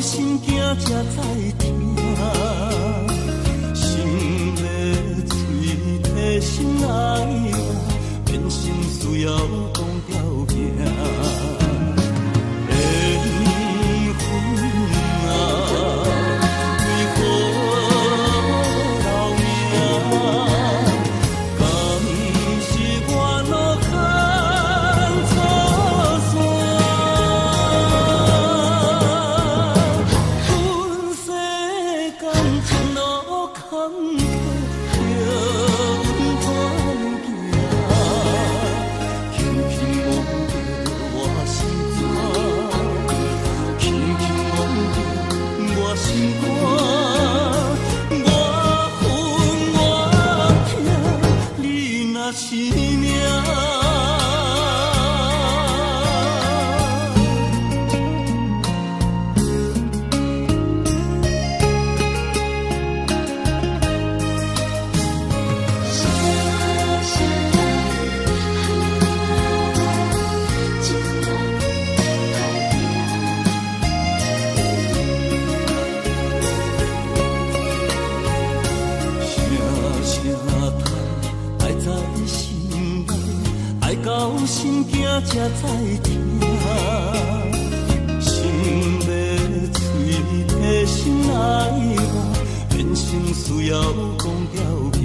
心惊才知听，心要嘴替心爱我，变心需要讲条件。心惊才知听，心要嘴替心爱我，变成需要讲条件。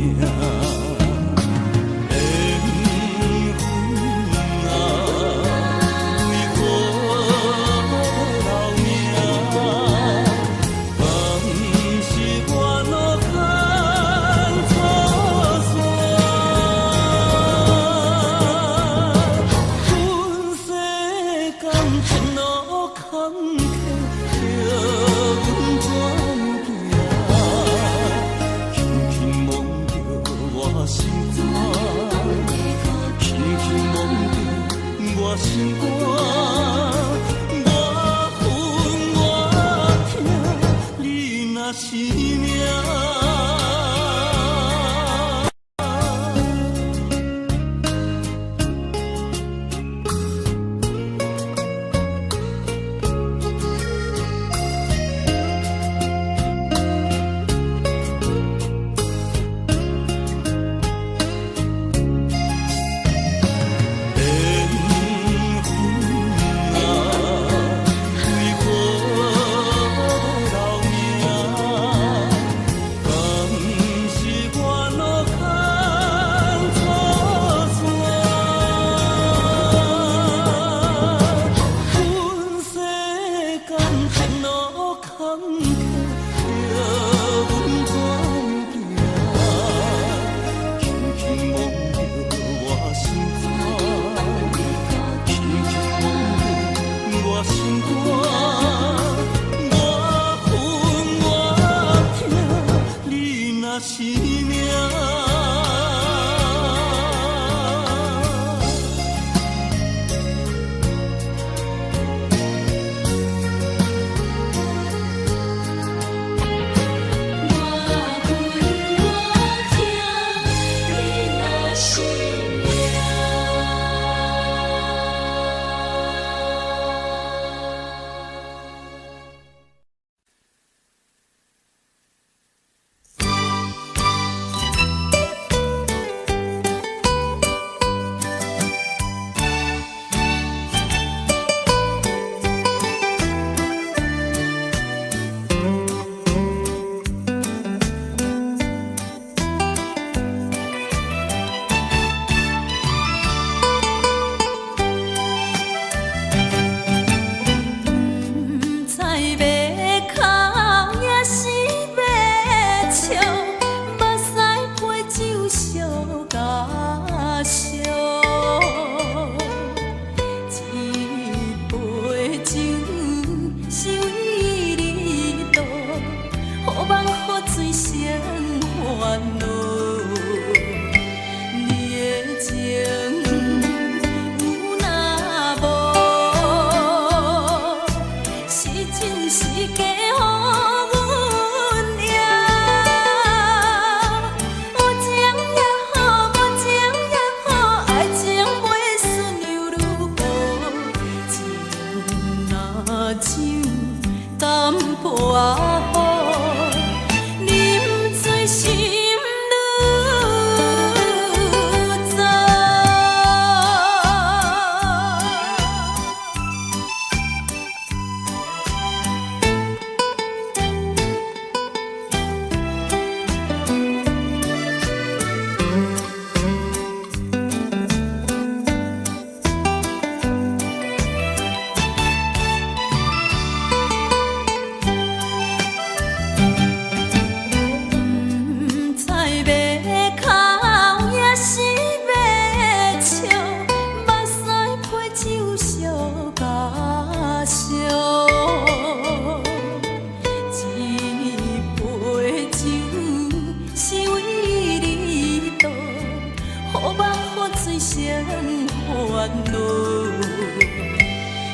恼。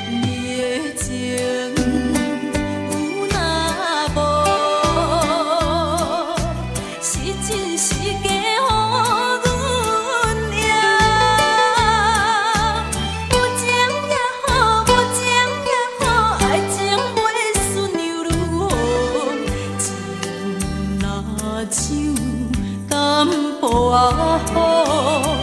你的情有若无，是真是假乎阮赢。有情也好，无情也好，爱情袂顺又如何？情若像淡薄仔雨。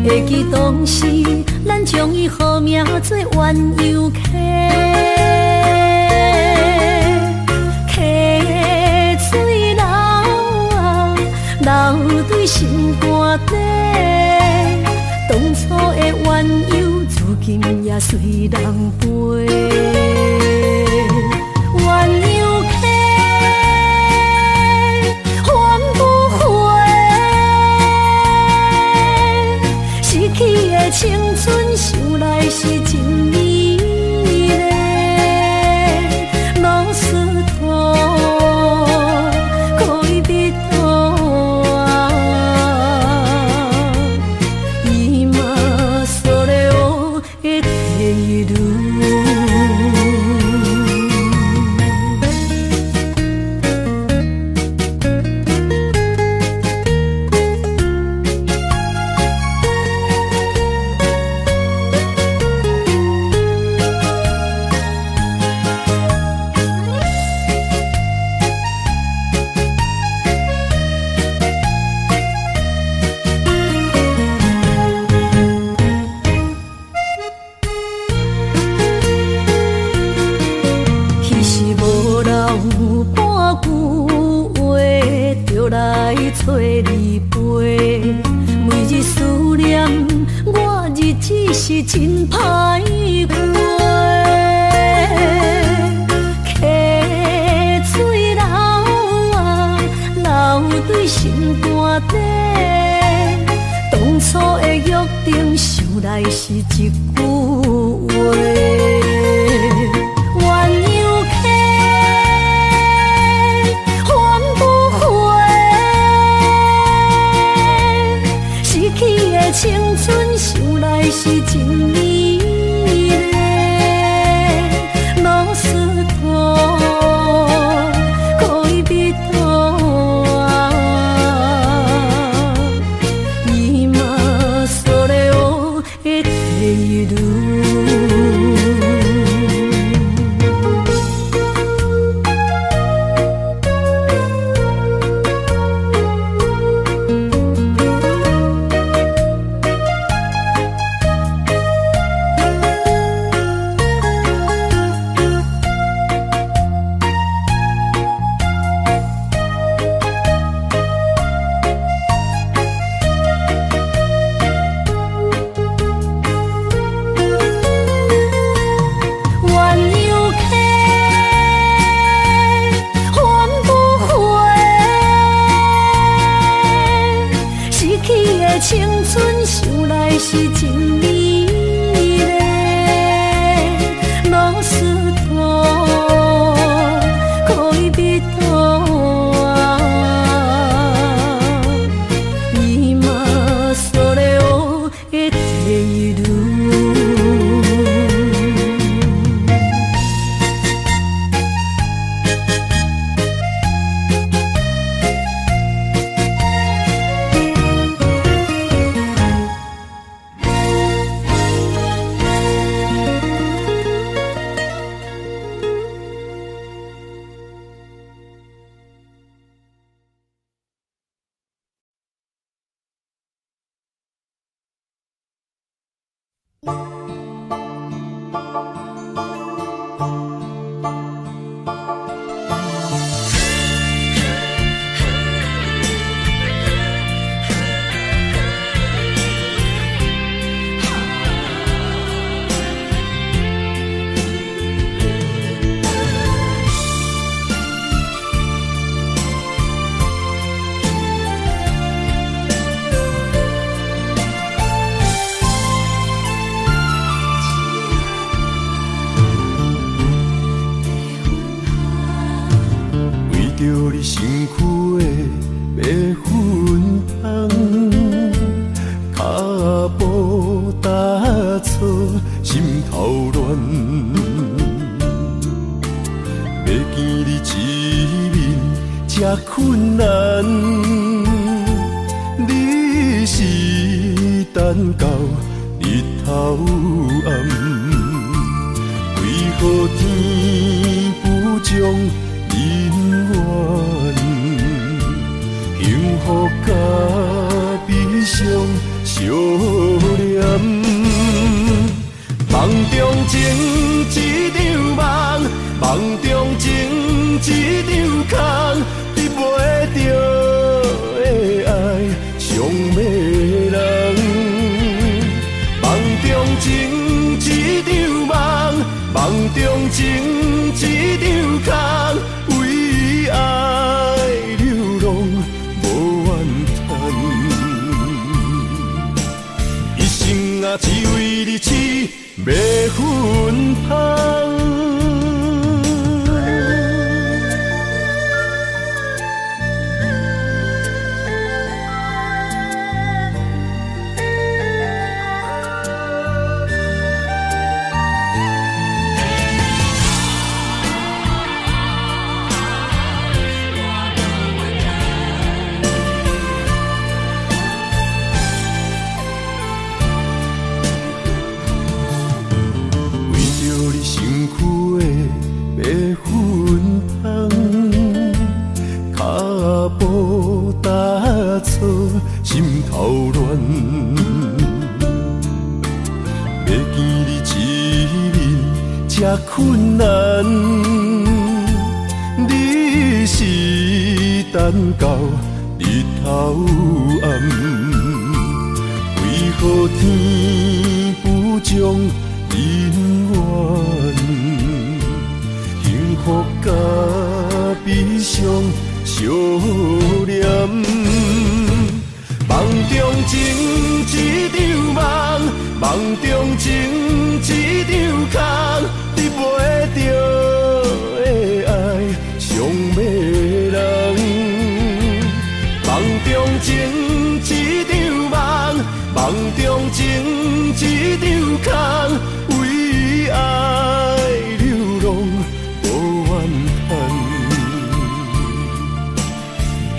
会记当时，咱将伊号名做鸳鸯溪，溪水流啊，流对心肝底。当初的鸳鸯，如今也随人飞。鸳鸯溪。 青春想来是真美丽，老师徒可以比途啊，伊嘛所了的地路。 找你陪，每日思念，我日子是真歹过。溪水流啊，流对心肝底。当初的约定，想来是一句话。 青春想来是真美丽，老师徒可以比途啊，伊嘛所了的地路。困难，你是等到日头暗，为何天不将人怨？幸福甲悲伤相连，梦中情一场梦，梦中情一场空。得袂到的爱，上迷人。梦中情一场梦，梦中情一场空，为爱流浪无怨叹。一生啊，只为你痴，袂分芳。心头乱，要见你一面这困难，你是等到日头暗，为何天不将人怨？幸福甲悲伤相连。梦中情一场梦，梦中情一场空，得袂到的爱上迷人。梦中情一场梦，梦中情一场空，为爱流浪无怨叹。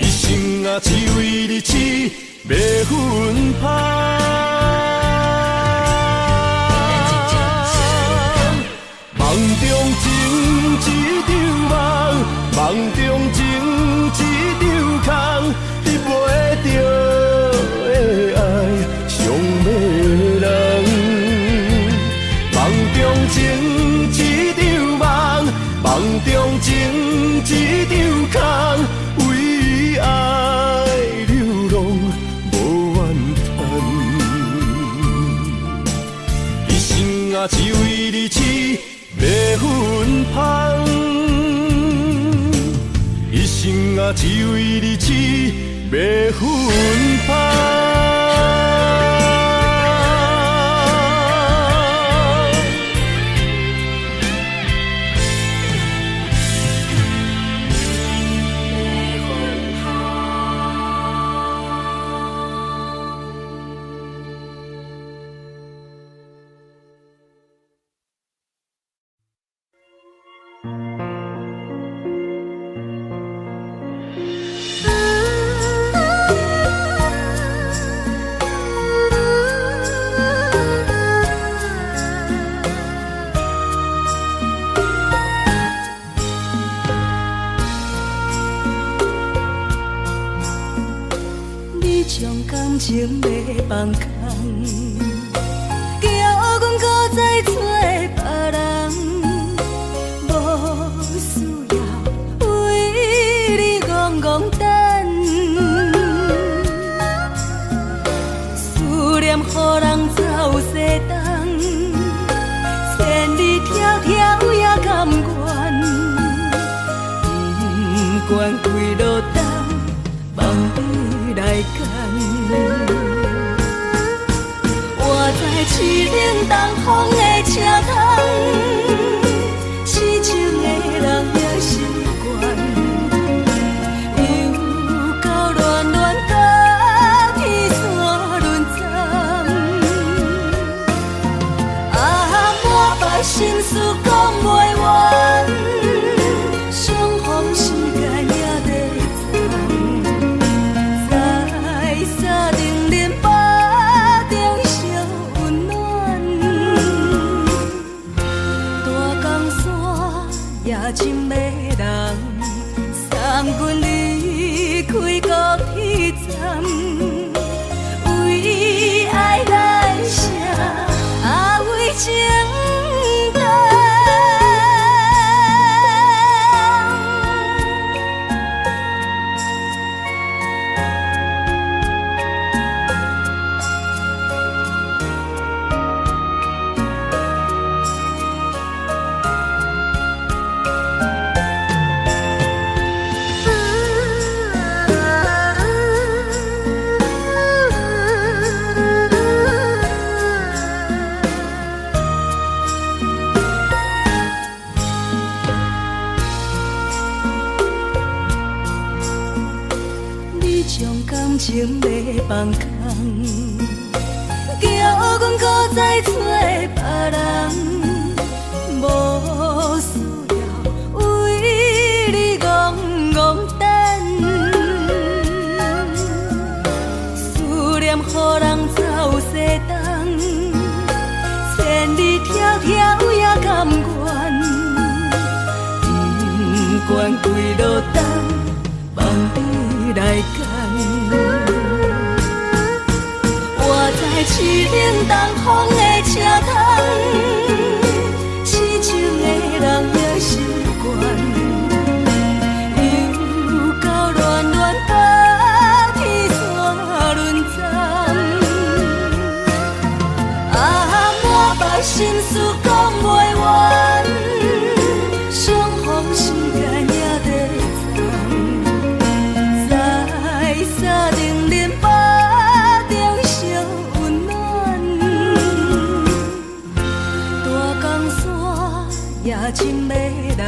一生啊，只为你痴。袂分芳，梦中情一场梦，梦中情一场空，得袂到的爱上迷人。梦中情一场梦，梦中情一场空，为爱流浪。啊，只为你痴，袂分芳。一生啊，只为你痴，袂分芳。情袂放空，叫阮搁再做干。活在市冷东风的车窗，痴情的人也习惯，又到恋恋甲天山沦陷。啊，满腹心事讲袂完，相逢时间也在在沙定连巴中烧温暖。大江山夜深的人，送阮离开高铁站，为爱来声，啊为情重。情要放空，叫阮搁再找别人，无需要为你戆戆等。思念予人走西东，千里迢迢也甘愿，不管几落冬，望你来干。市冷东风的车窗，痴情的人也习惯，又到恋恋甲天山沦陷。啊，满腹心事讲袂完，相逢时间也在在沙定连巴。夜深的人，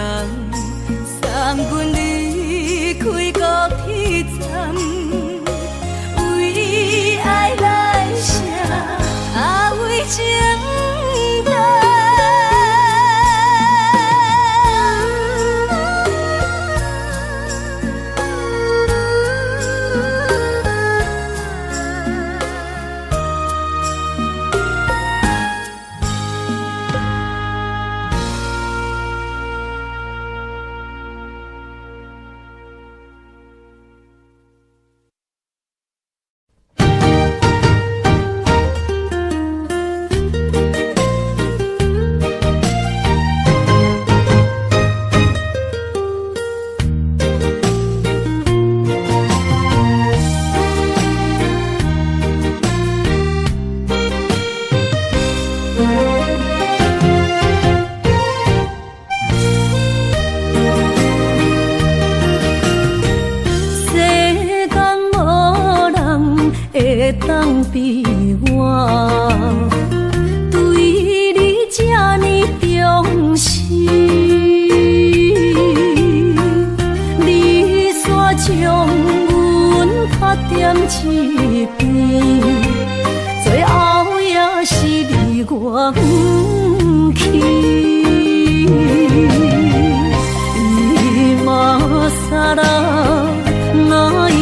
送阮离开高铁站，为爱来声，啊为情重。当比我对你这呢重视，你煞将阮拍点一边，最后也是你我不去。今更那一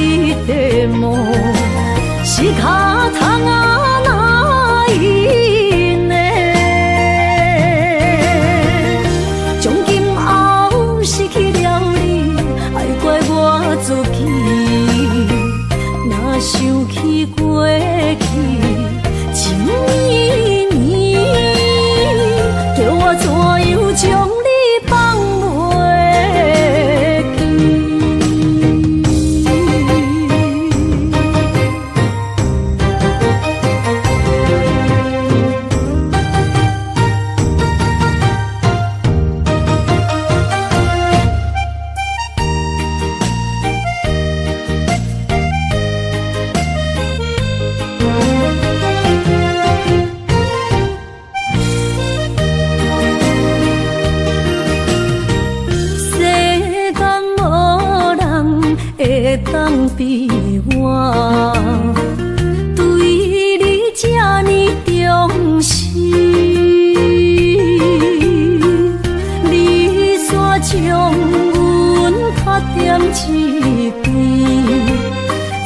点梦。是脚痛啊，哪会当比我对你这呢重视？你煞将阮拍点一边，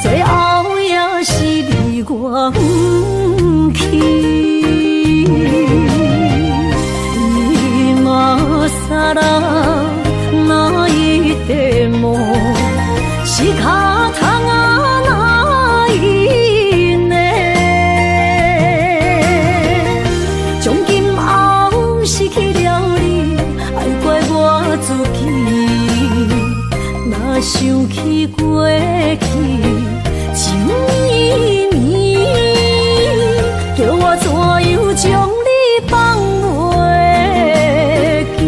最后也是你我不去。今さら泣いても仕方がないね。从今后失去了你，爱怪我自己。若想起过去情绵绵，叫我怎样将你放袂记？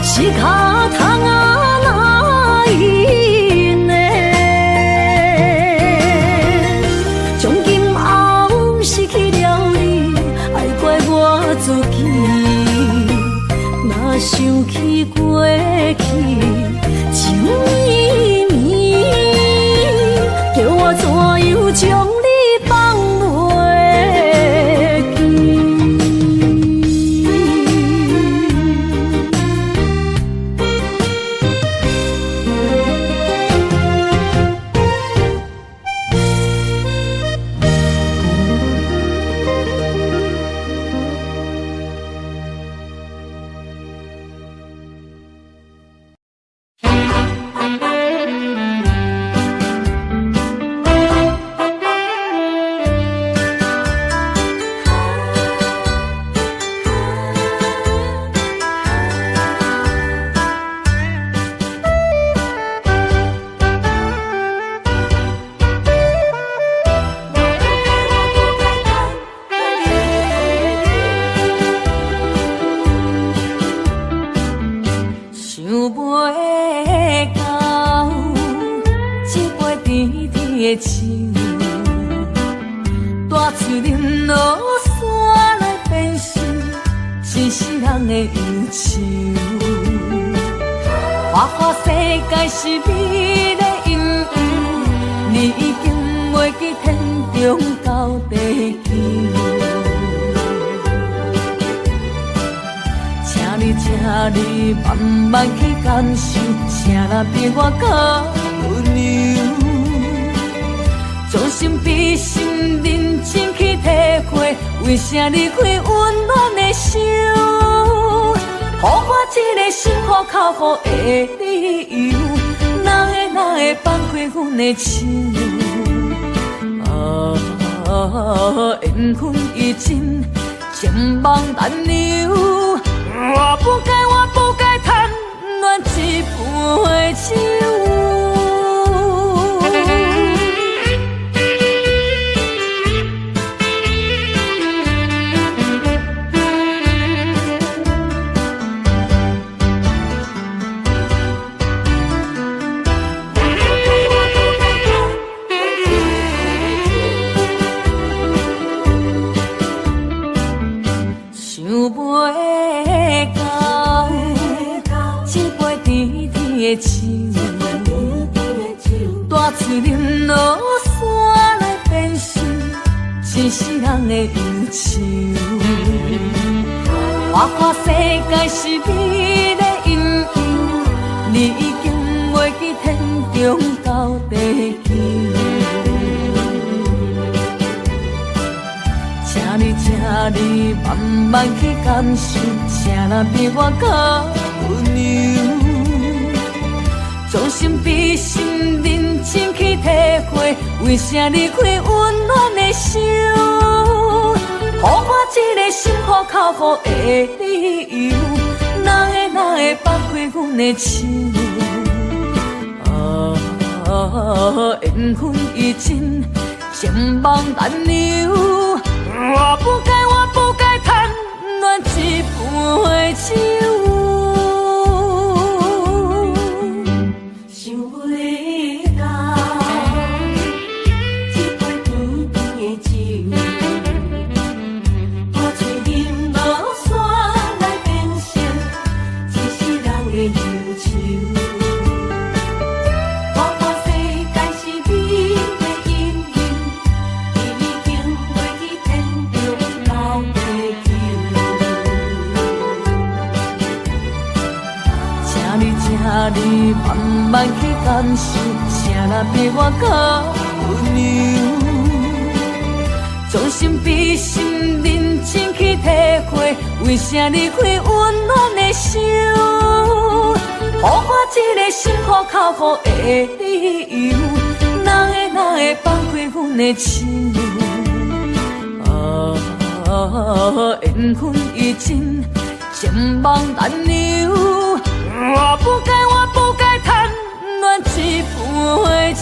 仕方がないね。从今后失去了你，爱怪我自己。若想起过去情绵绵，叫我怎样将你放袂记？大树林落山来变成一世人的忧愁，花花世界是美的阴影，你已经袂记天中到地球。请你慢慢去感受，谁人比我更温柔？将心比心，认真去体会，为啥离开温暖的手？予我一个心苦靠乎的理由，哪会放开阮的手？缘分已尽，情网难留。我不该贪恋一杯酒。大树林落山来变成一世人的忧愁，花花世界是美的阴影，你已经袂记天中到地球。请你慢慢去感受，谁人比我更温柔？将心比心，认真去体会，为啥离开温暖的手？予我一个心苦靠乎的理由，哪会放开阮的心？缘分已尽，情梦难留。我不该贪恋一杯酒。想要到一杯甜甜的酒，我吹饮落山来变成一世人的忧愁。你慢慢去感受，啥人比我较温柔？将心比心，认真去体会，为啥离开温暖的手？予我一个心苦口苦的理由，哪会放开阮的心？缘分已尽，情梦难留。我不该贪恋一杯酒。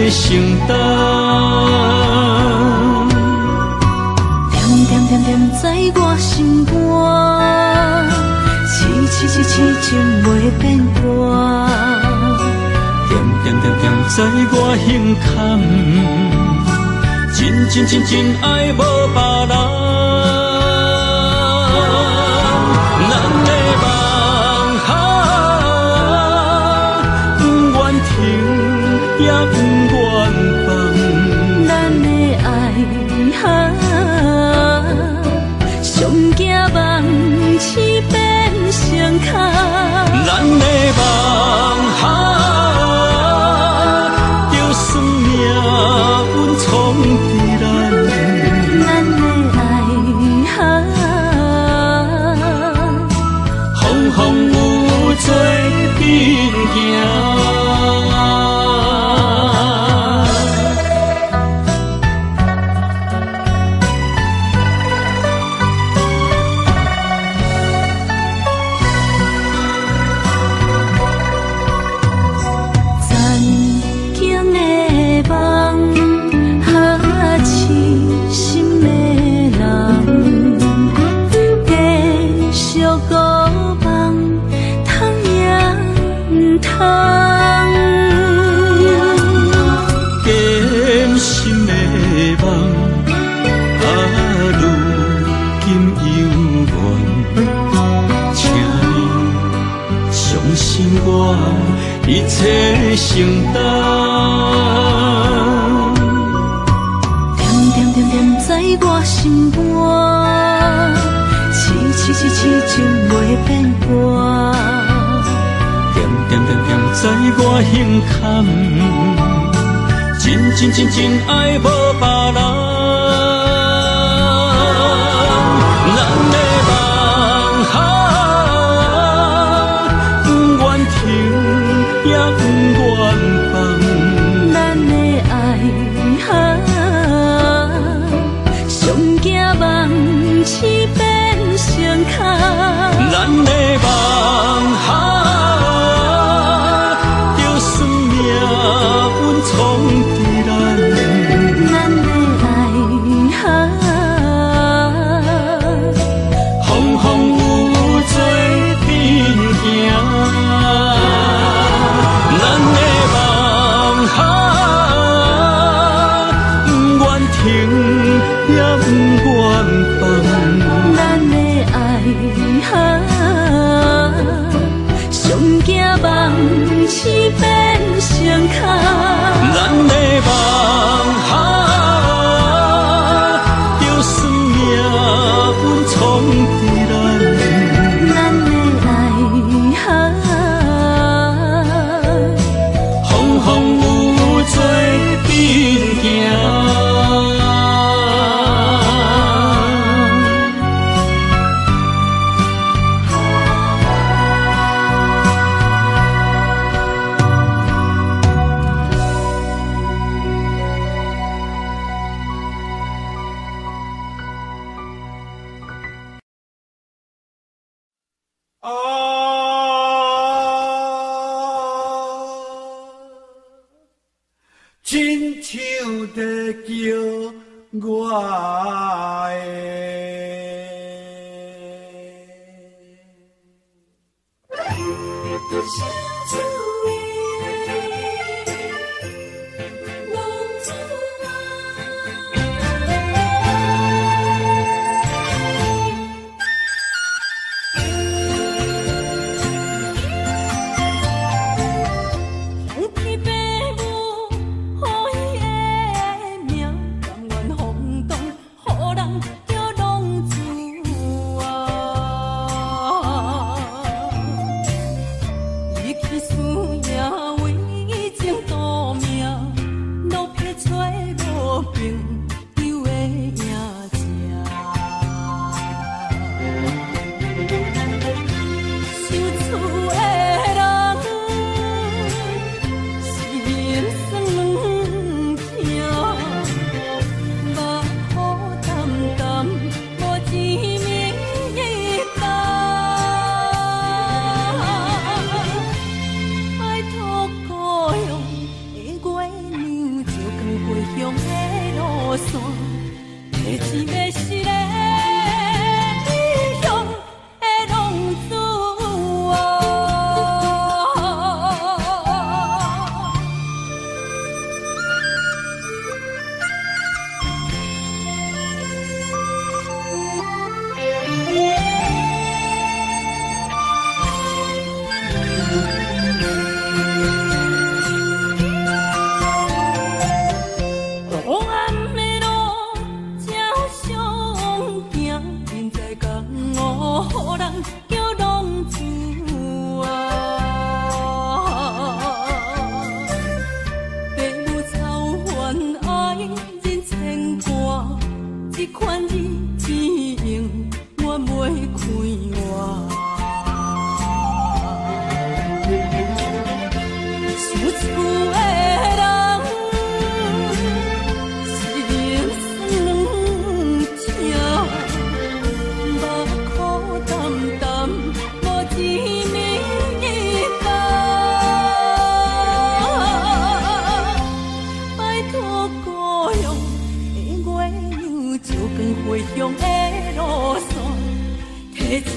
承担。点点点在我心肝，痴情袂变卦。点点点点在我胸坎，真爱无别人。咱的梦不愿停，也不愿放。咱的爱上惊梦痴变成空。咱的梦就算命运闯伫咱，咱的爱风风雨做阵行。一切承担，点点点在我心肝，痴袂变卦。点点在我胸坎，真爱无别人。咱的梦不愿停，也不愿放。咱的爱上惊梦痴变成空。咱的梦就算命运闯伫咱，咱的爱风风雨雨做阵行。咱的梦不愿停，也不愿放。咱的爱上惊梦痴变成空。咱的梦就算命运闯伫咱，咱的爱风风雨雨做阵行。亲像在叫我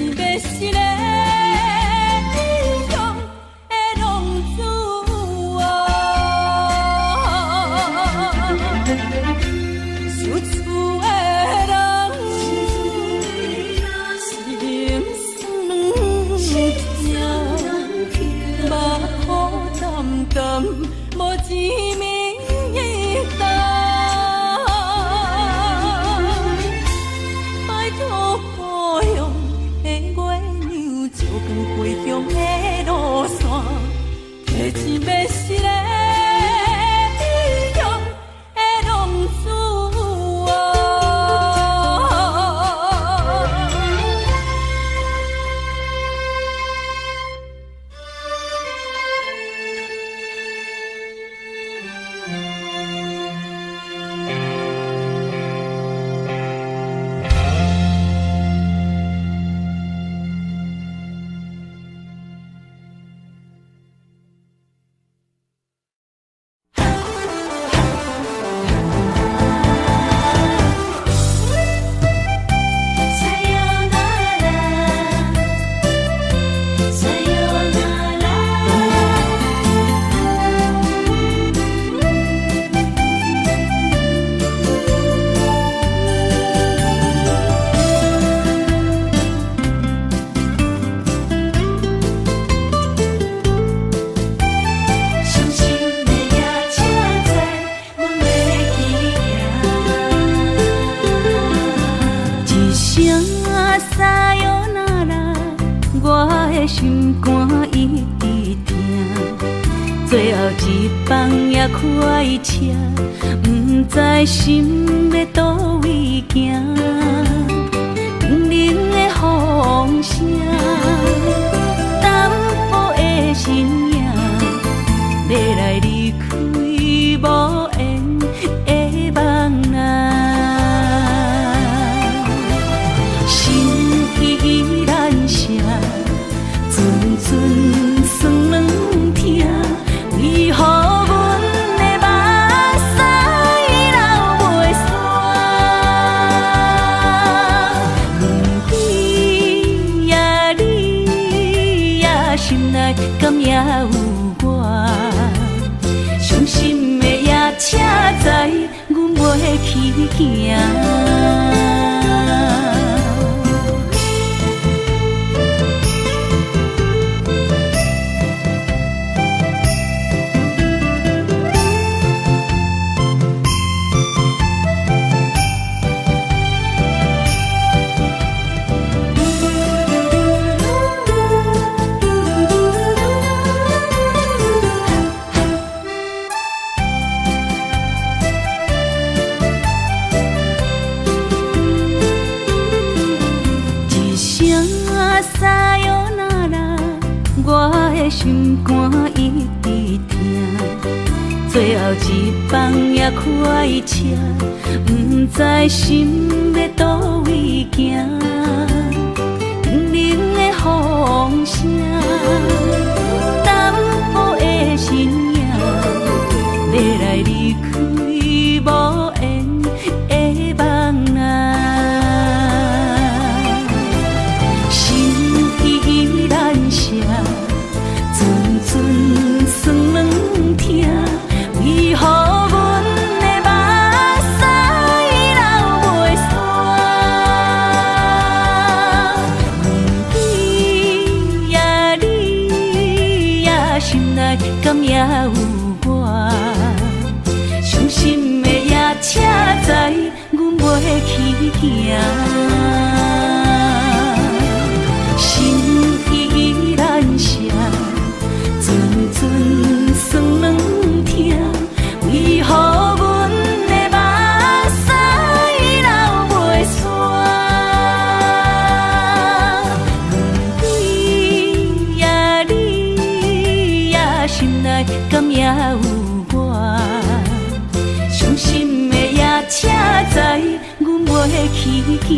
钱要是个英雄的浪子受厝的人心酸两痛，目眶淡淡，无一面一答。拜托保佑的月娘，照光回乡的路线，提钱要是个英雄的浪子心肝一直疼，最后一放也开车，不知心要倒位行。冷冷的风声，淡薄的身影，要来离开无缘的梦啊。心依然舍。阵阵酸软疼，为何阮的目屎流袂煞？问你呀，你呀，心内敢也有我？伤心的夜车载，阮袂去行。心肝一直疼，最后一放也开车，不知心要倒位行。冷冷的风声，淡薄的身影，要来离开无缘的梦啊。心依然舍。阵阵酸软疼，为何阮的目屎流袂煞？问你呀，你呀，心内敢也有我？伤心的夜车载，阮袂去行。心依然舍。阵阵酸软疼，为何阮的目屎流袂煞？问你呀，你呀，心内敢也有我？伤心的夜车载，阮袂去行。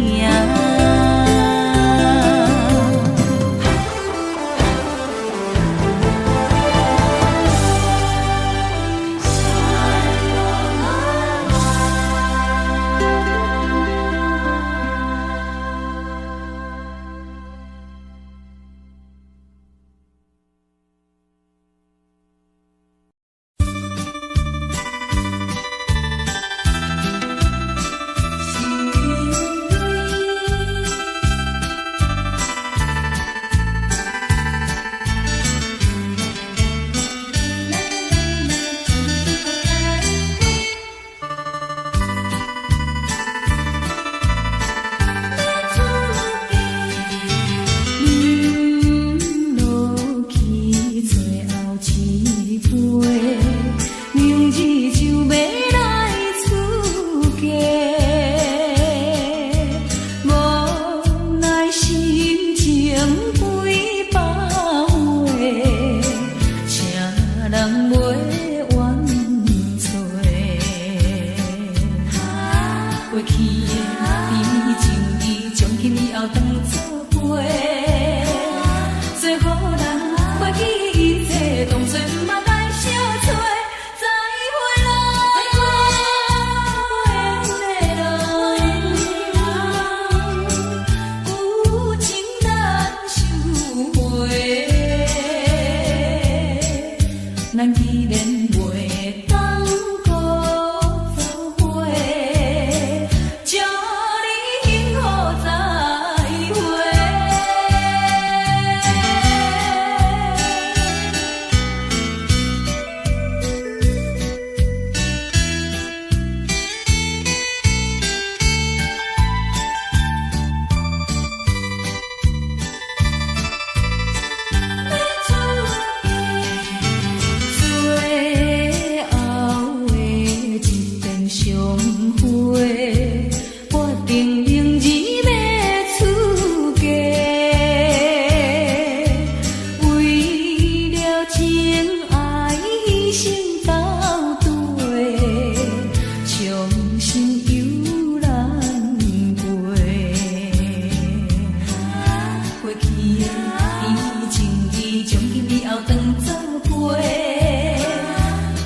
变情意，从今以后当作陪。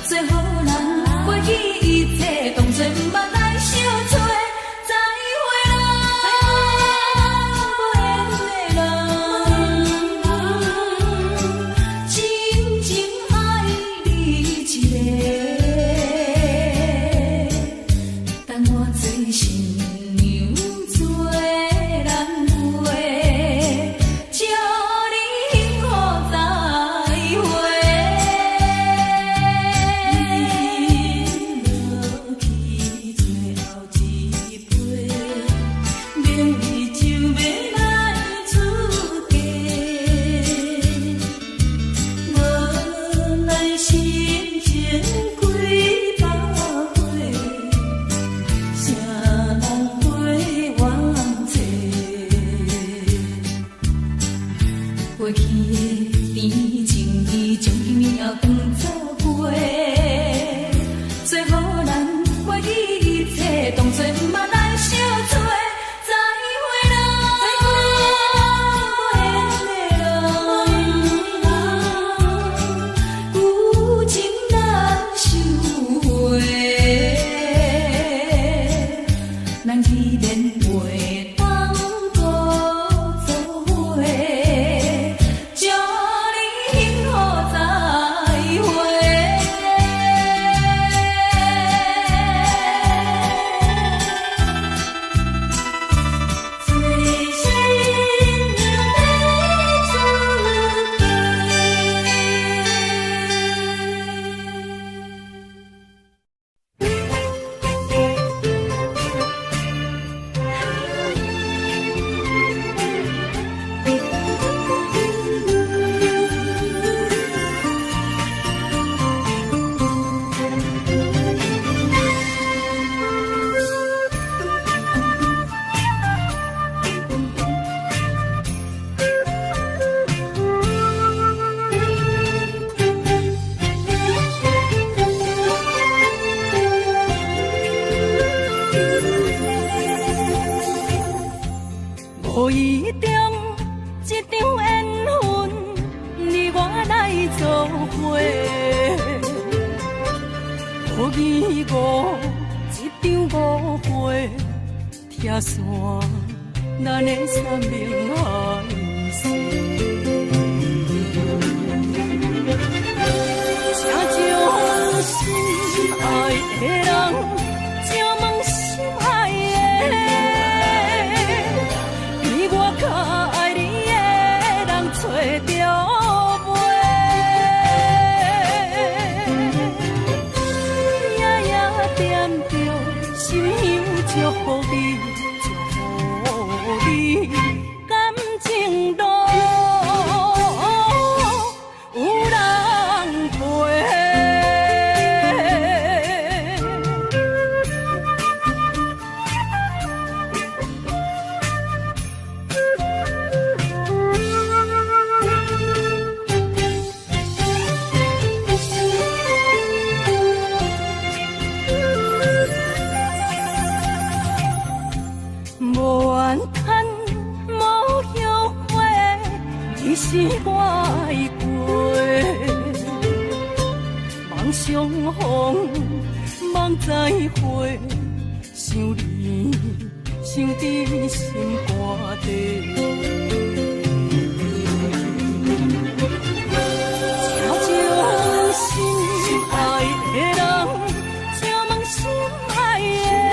做好人，过去一切当作毋捌来相找。再会啦，无缘的人，真情爱你一个，等我做新娘做人陪，祝你幸福再会。你落去最后一杯，明日就要来出嫁。无奈心情几百回，谁人陪我找？过去的甜情意，从今以后当作陪。做好人，过去一切当作毋捌来相找。再会啦，无缘的人，旧情难收回。咱既然袂当搁做伙，祝你幸福再会。最新娘要出无意中一场缘分，你我来做伙。无义误一场误会，拆散咱的三明海誓。请将心爱的人，请问心爱的。比我较爱你的人找着袂，夜夜惦着心香祝福你，祝福你感情路有人陪。无怨叹，无后悔，你是我的过。梦相逢，梦再会，想你，想伫心肝底。请将心爱的人，请问心爱的。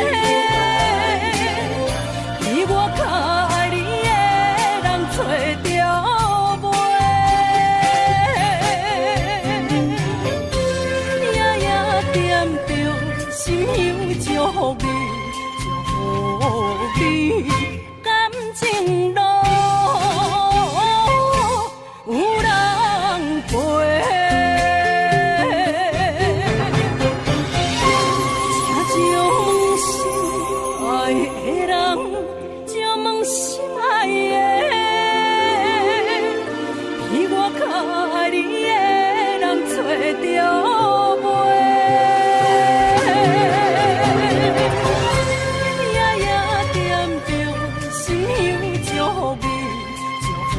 比我较爱你的人找着袂，夜夜惦着心香祝福你，祝福你感情路有人陪。请将心爱的人，请问心爱的，比我较爱你的人找着袂。夜夜惦着心香祝福你，祝福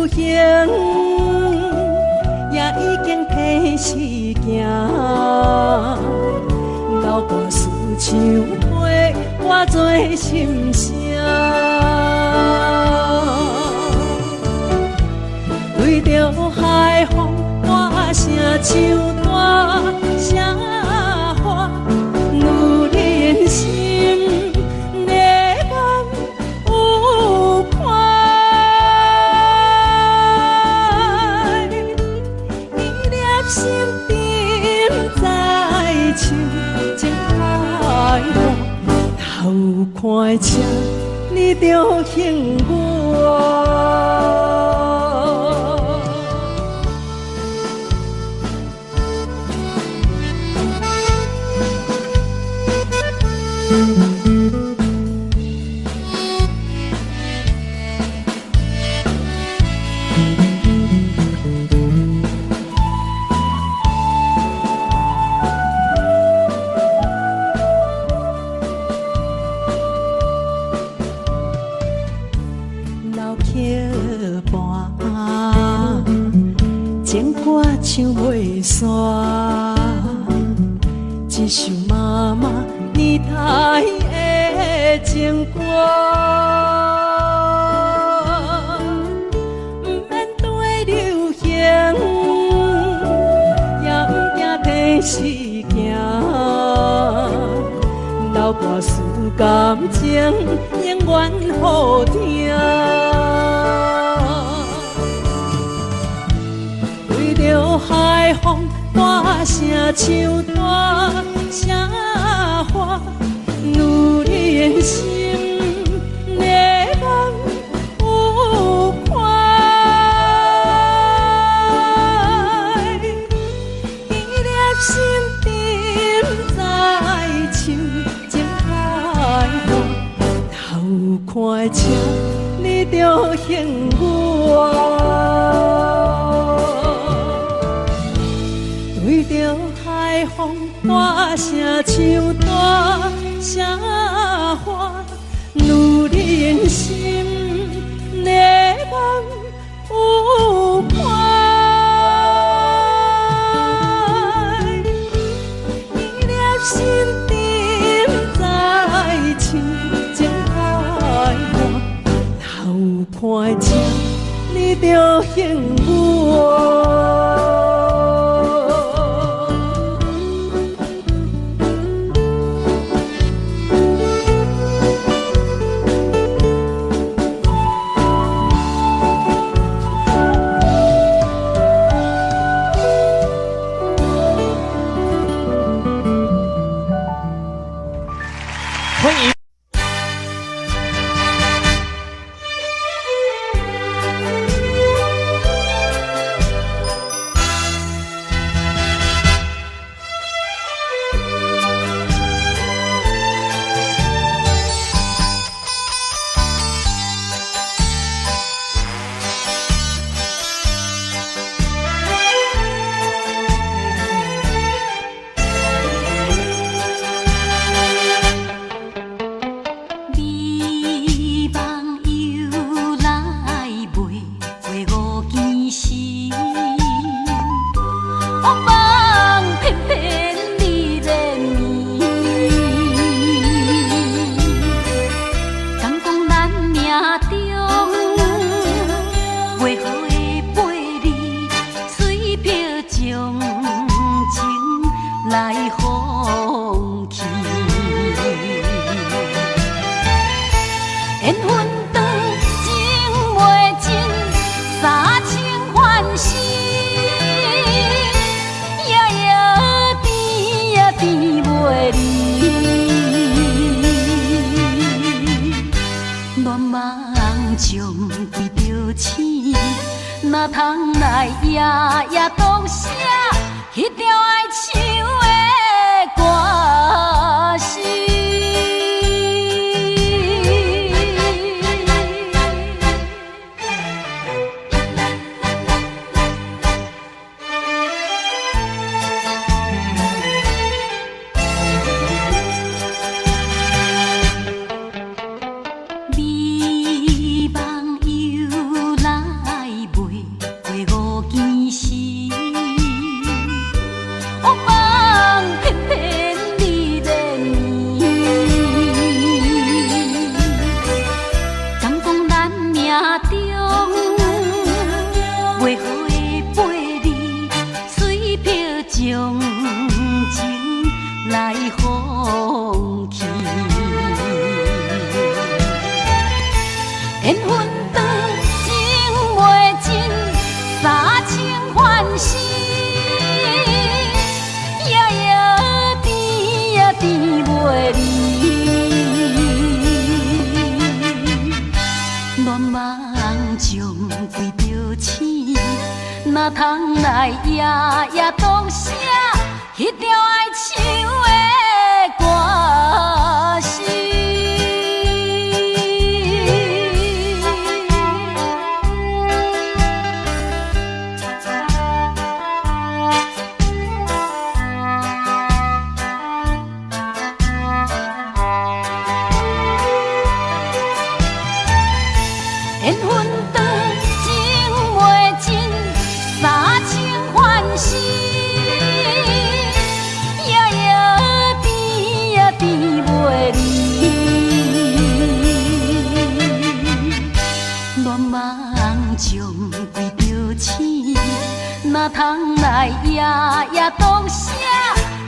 流行，也已经提示行。流歌似像花，化作心声。对着海风大声唱大声话，女人心热望有看。伊粒心沉在唱，情海浪，头看车，你着幸我。唱袂煞，一首妈妈年代的情歌，不免对流行，也不惊提示行，流歌思感情，永远好听。着海风大声唱大声话，女人心热望有看。伊粒心沉在唱，情海浪，头看车，你着幸我。对着海风大声唱大声话，女人心热望有看。伊粒心沉在唱，情海浪，头看车，你着幸我。哪通来夜夜讲写迄条爱唱的歌词？美梦又来。醒，哪通来夜夜当写迄条爱唱的歌词？缘分长情袂尽，三情换死，夜夜变也变袂离。恋梦将规着醒，哪通来夜夜当写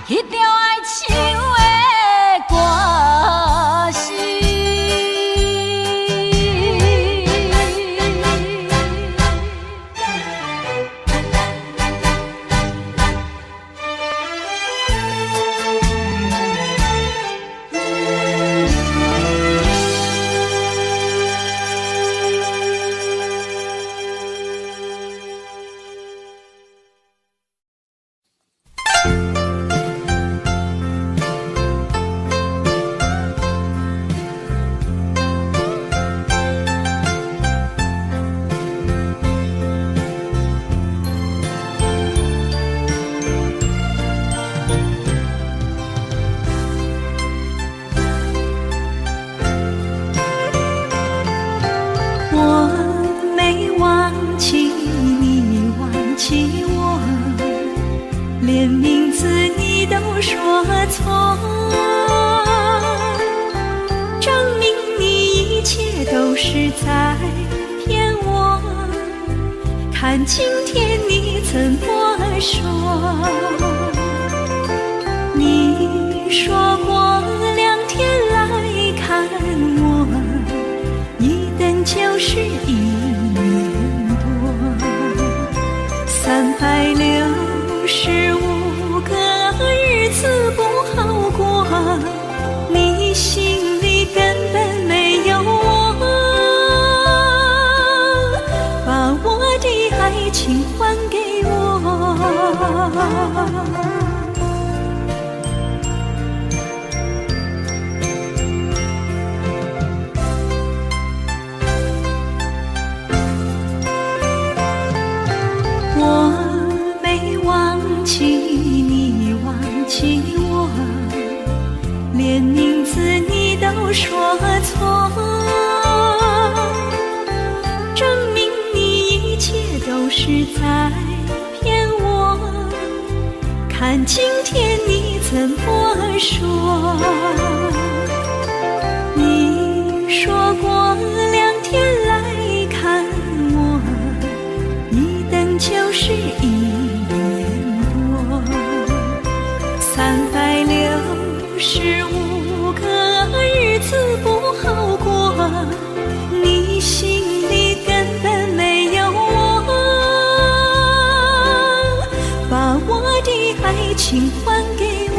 迄条爱唱的歌词？连名字你都说错，证明你一切都是在骗我。看今天你怎么说？你说过2天来看我，一等就是1年多，365个日子不好过，你心里根本没有我，把我的爱情还给我。连名字你都说错，证明你一切都是在骗我。看今天你怎么说？你说过2天来看我，一等就是1年多，365个日子不好过，你心里根本没有我，把我的爱情还给我。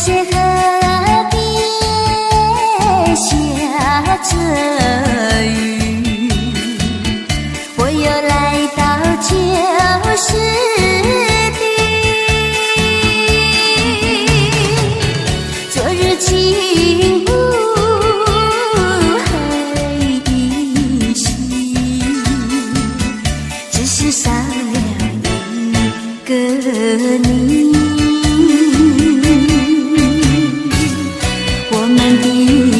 些河边下着雨，我又来到旧时地。昨日情物还依稀，只是少了一个你。我们的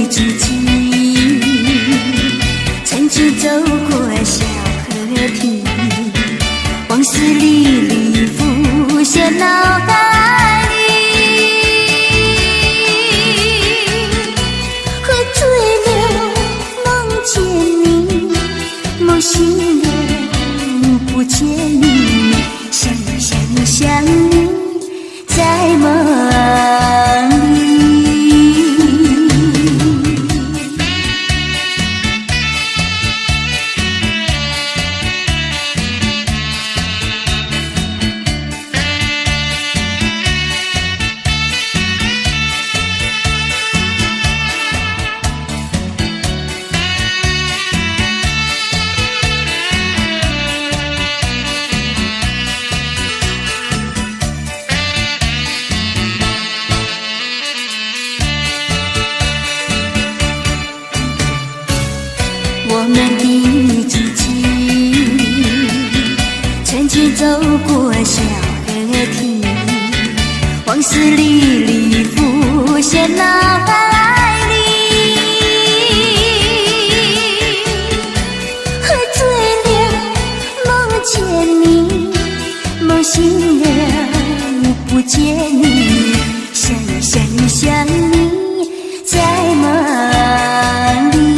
足迹曾经走过小河堤，往事历历浮现脑海里。喝醉了梦见你，梦醒了不见你，想你在梦里。我们的足迹曾经走过小河堤，往事历历浮现脑海里。喝醉了梦见你，梦醒了不见你，想你在梦里。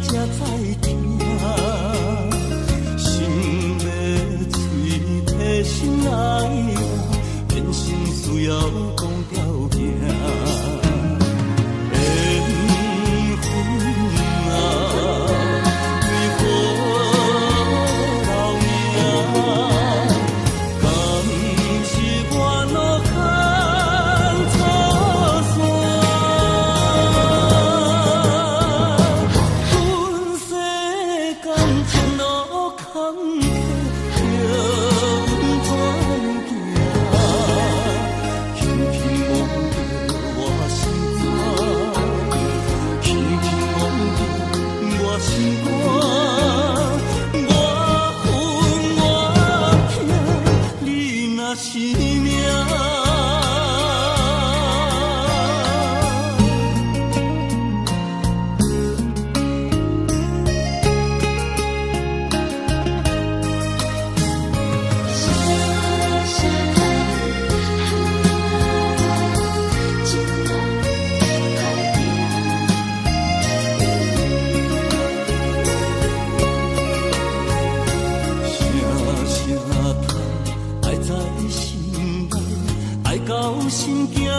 才知听，心要嘴提心爱我，变心需要讲条行。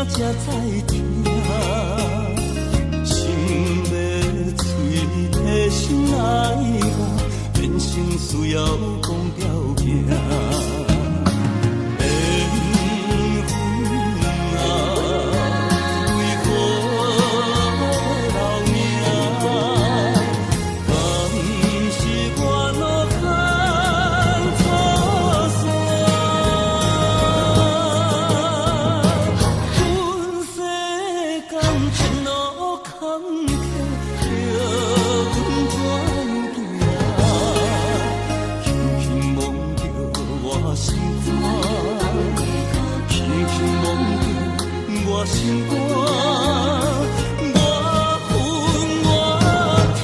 才知听，心要嘴提心爱我，变成需要讲条行。心肝，我恨我痛，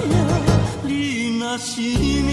你若是命。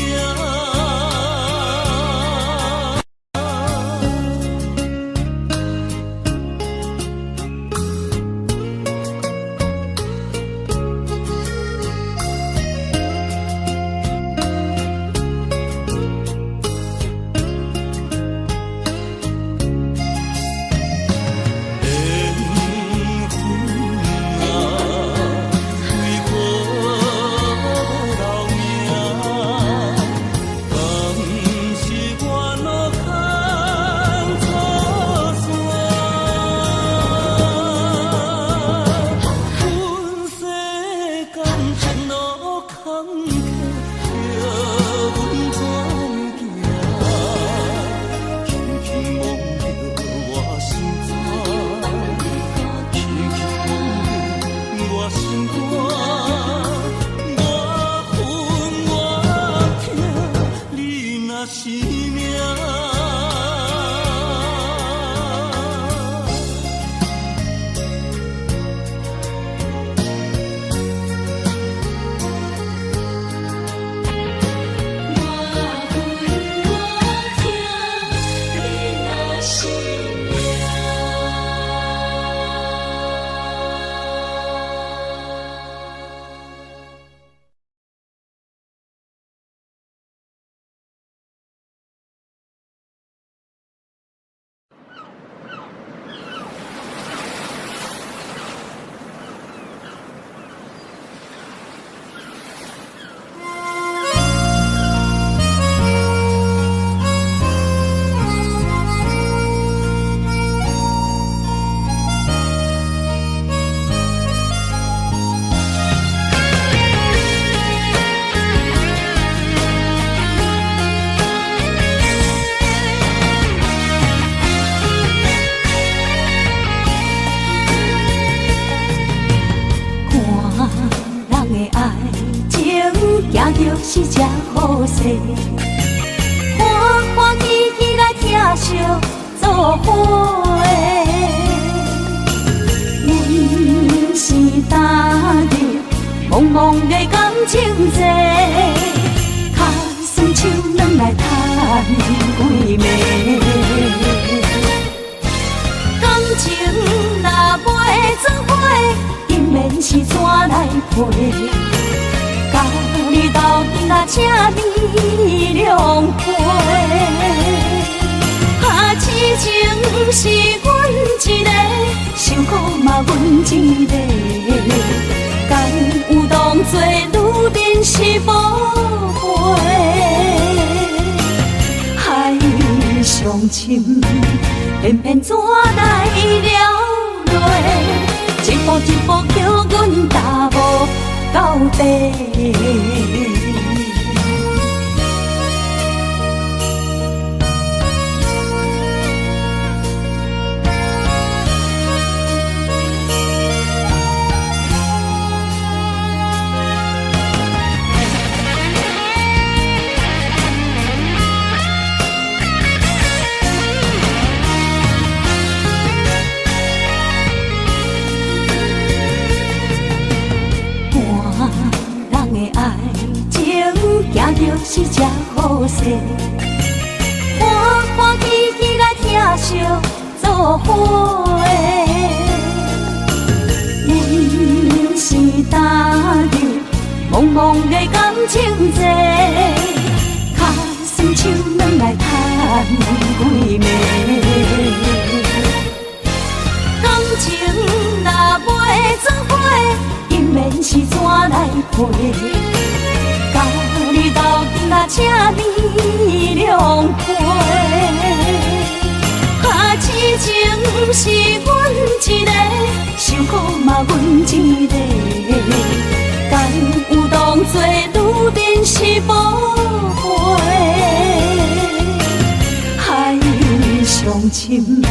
是只好势，欢欢喜喜来疼惜做伙的。阮是今日茫茫的感情债，卡算手软来赚几暝。感情若袂做伙，因免是怎来陪？赤面两杯。痴情是阮一个，受苦嘛阮一个，敢有当作女人是宝贝？海上深，偏偏怎来了落？一步一步叫阮踏无到底。行就是这好势，欢欢喜喜来疼惜做伙的。人是打入茫茫的感情债，脚酸手软来叹几暝。感情若袂做伙，因免是怎来陪？甲你斗阵啊，赤面两杯。痴情是阮一个，受苦嘛阮一个，敢有当作女人是宝贝？海上深，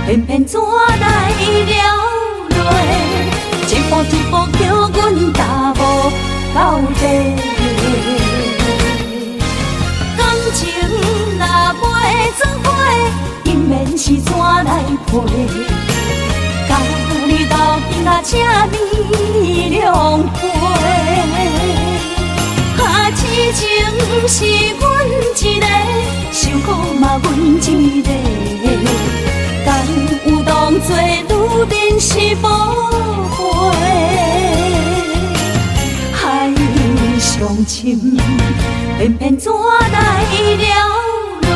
偏偏怎来了落？一步一步叫阮踏无到底。感情若袂做伙，因免是怎来陪？甲你斗阵啊，赤面两杯。痴情是阮一个，受苦嘛阮一个，敢有当作女人是宝贝？海上深，偏偏怎来了落？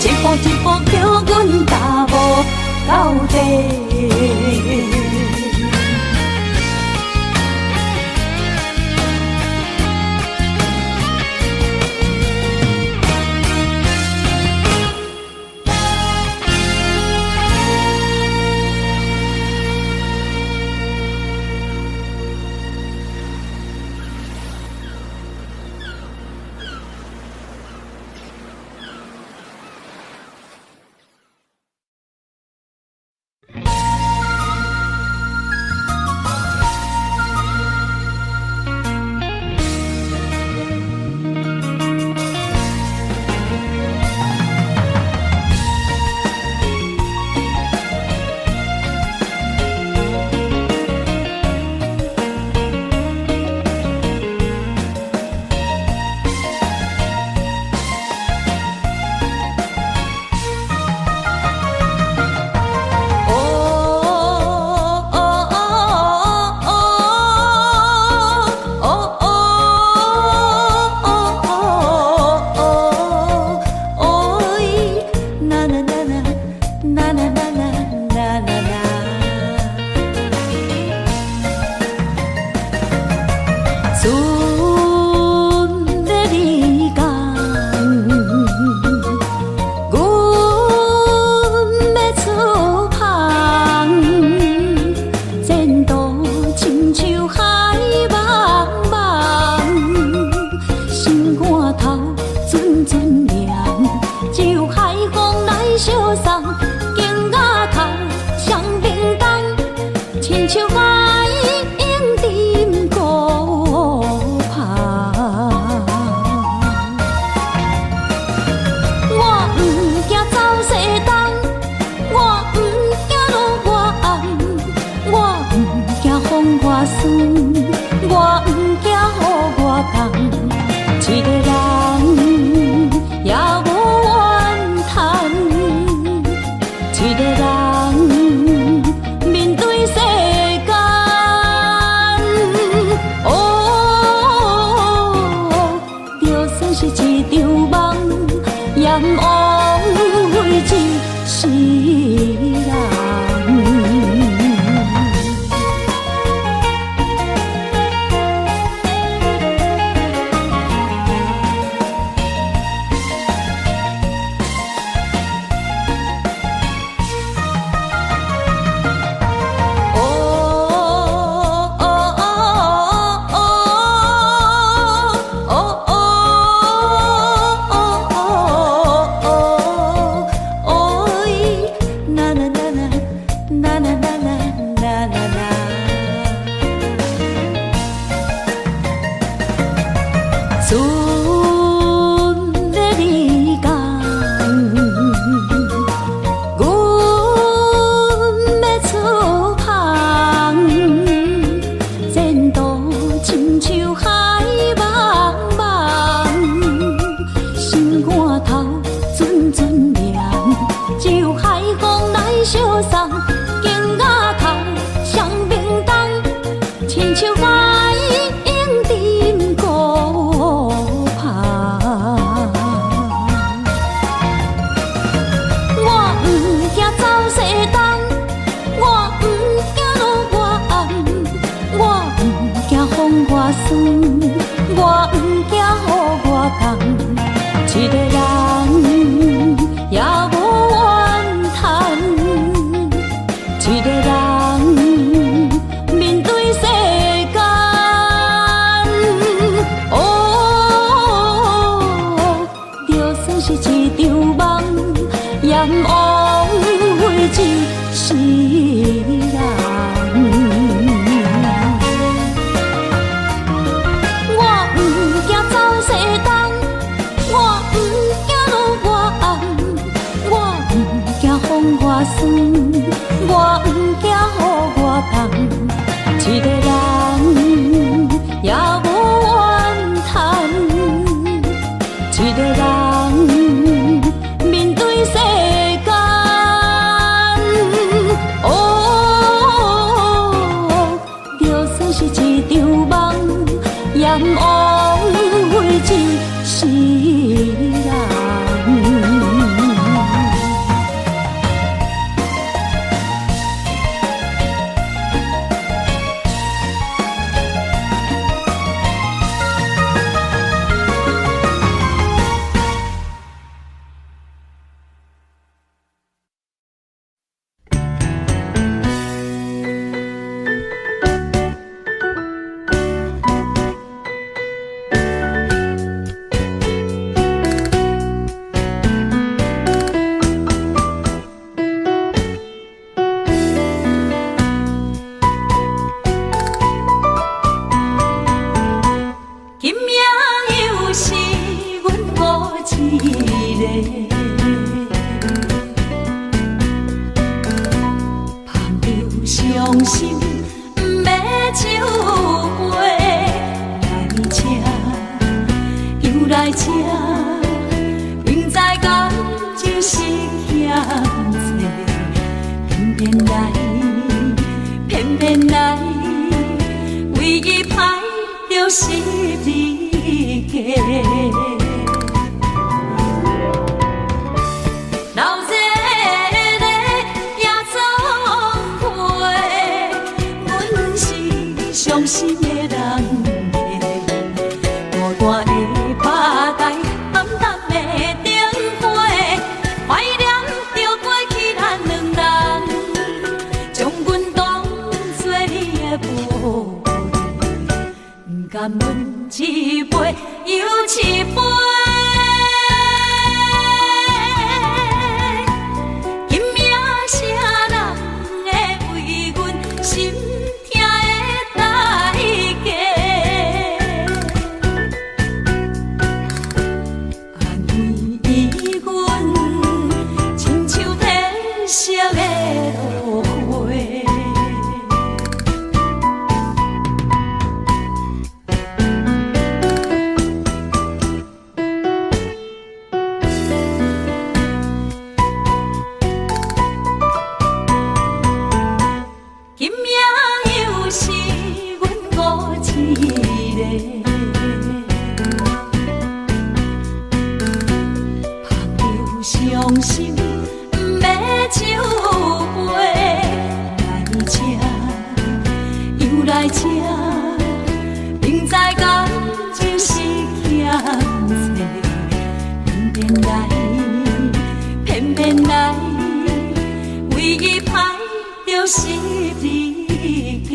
一步一步叫阮踏无到底。相送，景雅空双明灯，亲像花影沉孤旁。我不惊走西东，我不惊路外暗，我不惊风外酸，我不惊雨外重。一个人也无怨叹，一个人面对世间。哦，就算是一场梦，也毋枉费一世人。我不惊走西东，我不惊路外暗，我不惊风外酸，我不惊雨外重。一个人也无怨叹，一个人面对世间。哦，就算是一场梦，也毋枉费一世人。伤心不要酒杯，来吃又来吃，明知感情是欠债，偏偏来，偏偏来，为伊歹着是你家。伤心的人孤单的吧台，暗淡的灯花，怀念着过去咱两人，将阮当作你的宝贝，不甘阮一杯又一杯。伤心不要酒杯，来吃又来吃，明知感情是欠债，偏偏来，偏偏来，为伊歹着是你家。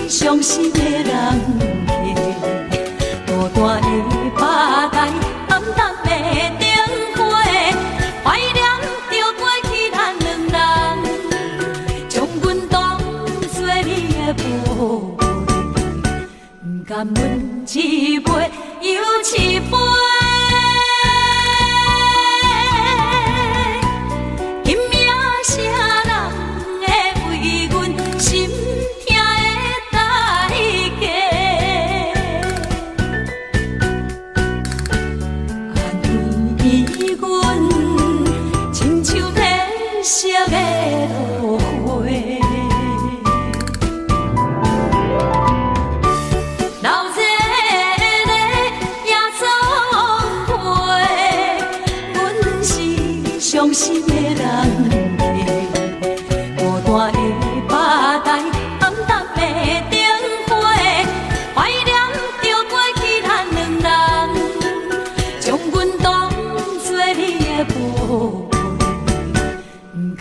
伤心的人孤单的吧台，暗淡的灯花，怀念着过去咱两人，将阮当作你的宝贝，不甘阮一杯又一杯。心痛的代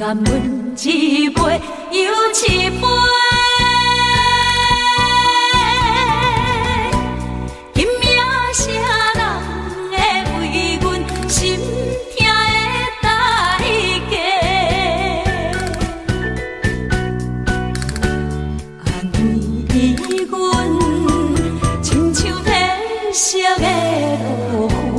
男问一杯又一杯。今夜啥人会为阮心痛的代价？安慰阮，亲像褪色的落花。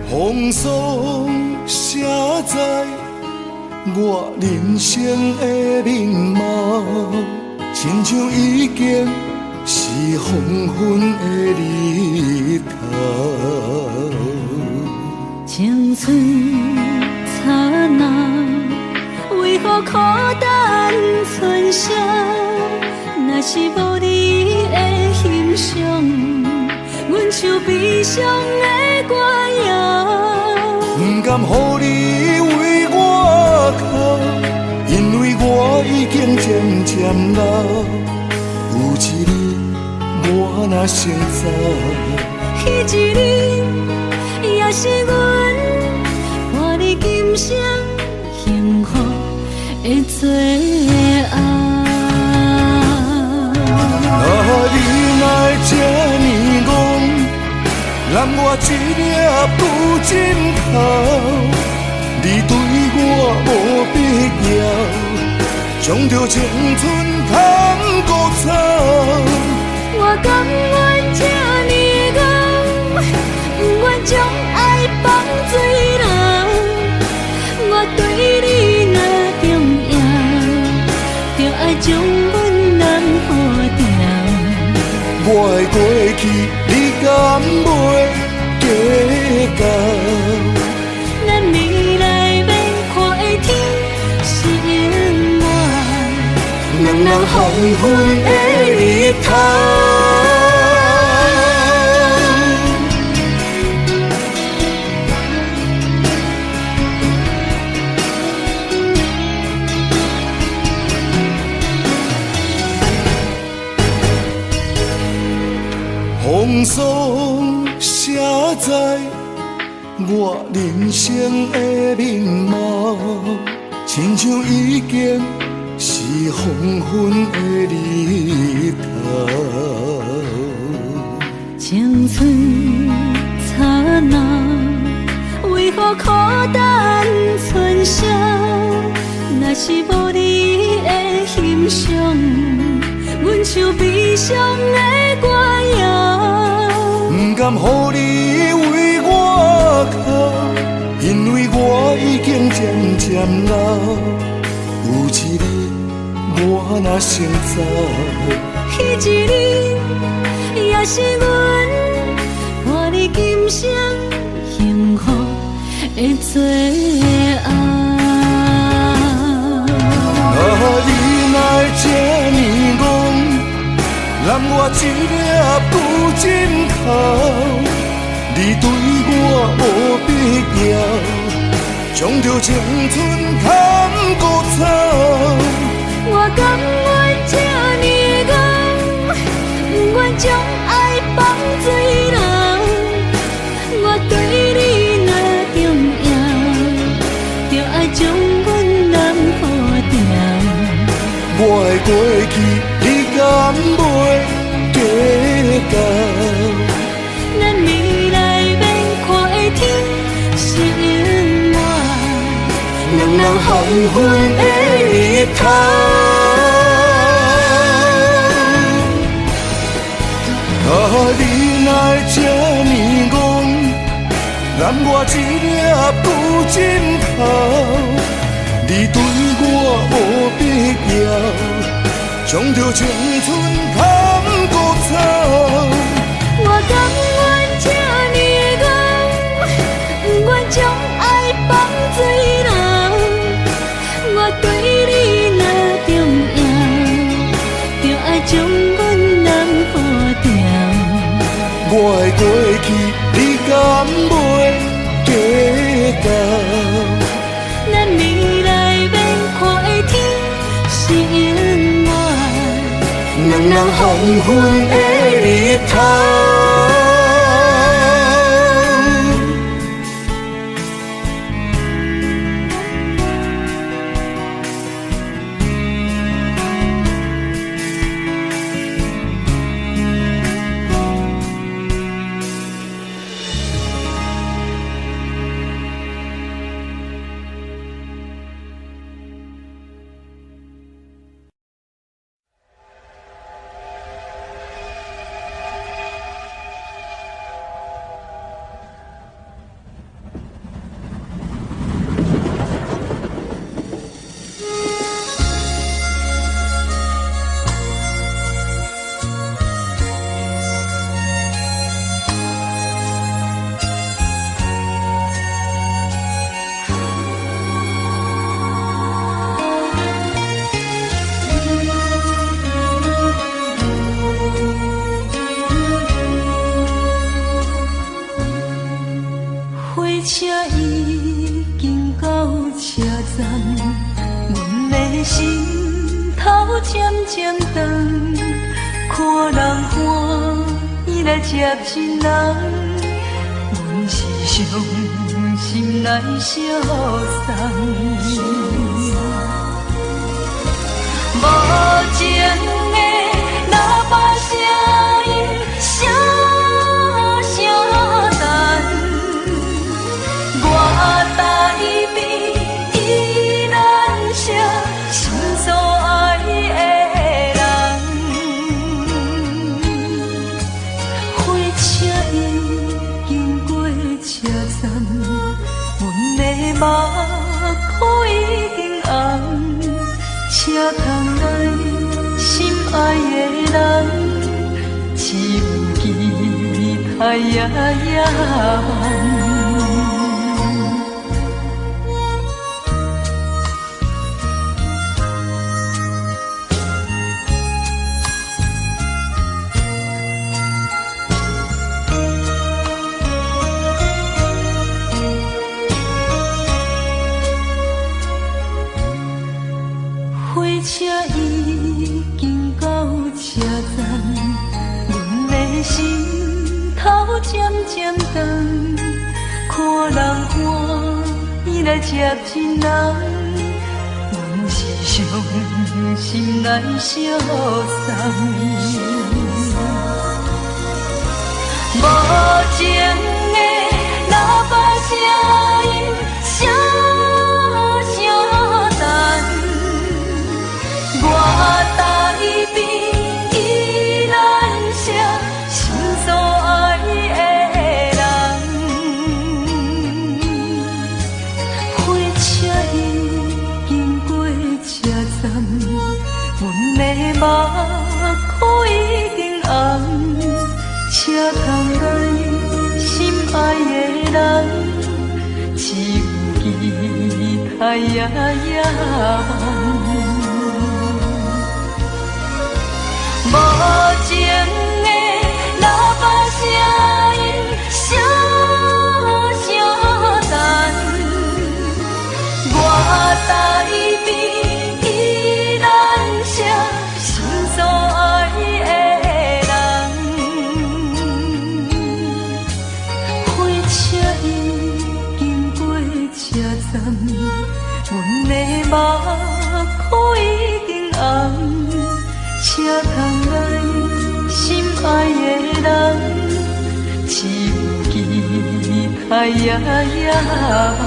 风霜写在我人生的面貌，亲像已经是黄昏的日头。青春刹那，为何孤单存剩？若是无你的欣赏，阮像悲伤的歌谣。不甘予你为我哭，因为我已经渐渐老。有一日我若先走，彼一日也是阮伴你今生幸福的最后。啊，你若这呢戆，揽我一粒不尽头，你对我无必要，将着青春通孤草。我甘愿这呢戆，不愿将爱放水流。我对你若重要，就爱将阮人付掉。我的过去，你敢袂计较？咱未来免看的天是永远，两人黄昏的日头。风霜写在我人生的面貌，亲像已经是黄昏的日头。青春刹那，为何孤单春宵？若是无你的欣赏，阮像悲伤的歌谣。不甘予你为我哭，因为我已经渐渐老。有一日我若先走，彼一日也是阮伴你今生幸福的最后。你若这呢戆，揽我一粒不尽头，你对我无必要，将着青春通孤草。我甘愿这呢戆，不愿将爱放水流。我对你若重要，就爱将阮人付掉。我的过去，你敢袂计较？咱未来免看的天是永远，两人黄昏的日头。你若这呢戆，揽我一粒不尽头，你对我无必要，将着青春通孤草。我甘愿这呢戆，不愿将爱放水流。我对你若重要，就爱将阮人付掉。我的过去，你敢袂计较？咱未来免看的天是永远，两人黄昏的日头。车已经到车站，阮的心头渐渐长，看人欢喜来接亲人，阮是伤心来相送。无情的喇叭声音，声声通来心爱的人，只有期待夜夜梦。火车已经到车站，阮的心头渐渐长，看人欢喜来接亲人，阮是伤心来相送。无情的喇叭声音，声声等。我台边依然写心所爱的人，火车已经过车站，阮的目眶已经红，车通来心爱的人，只有期待夜夜梦。无情的喇叭声音，声声等。我台边依然写心所爱的人，火车已经过车站，阮的目眶已经红。车通来心爱的人，只有期待夜夜梦。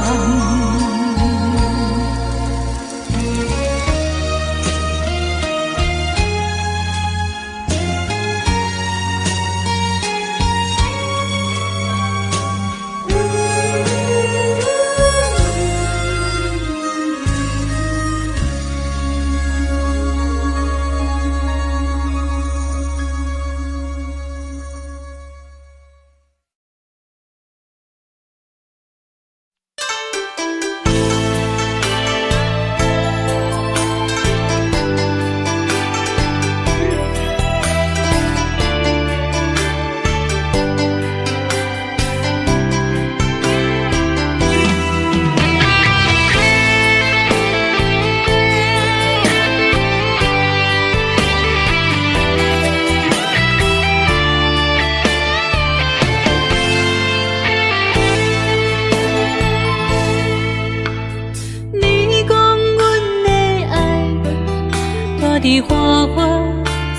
伫花花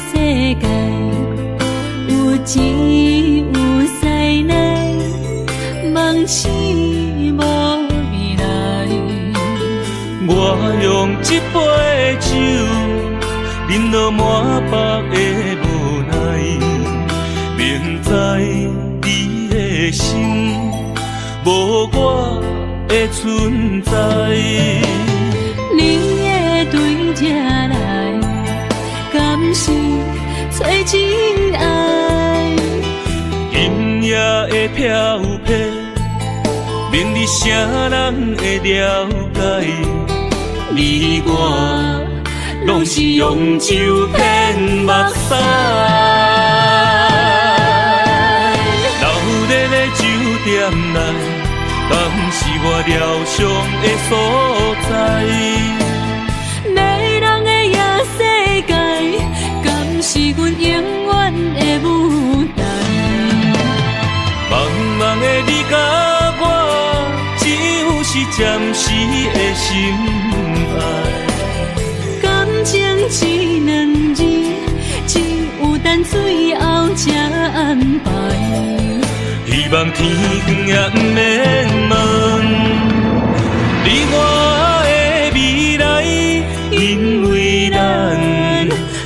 世界，有钱有势来，梦醒无未来。我用一杯酒，饮落满腹的无奈，明知你的心无我的存在。你的对这来，敢是找真爱？音乐的飘撇，明日谁人会了解？你我拢是用酒骗目屎，流连的酒店内，敢是我疗伤的所在？迷人的夜世界，敢是阮永远的舞台？茫茫的你甲我，只有是暂时的心爱。感情一两字，只有等最后才安排。希望天光也不免问，你我的未来，因为咱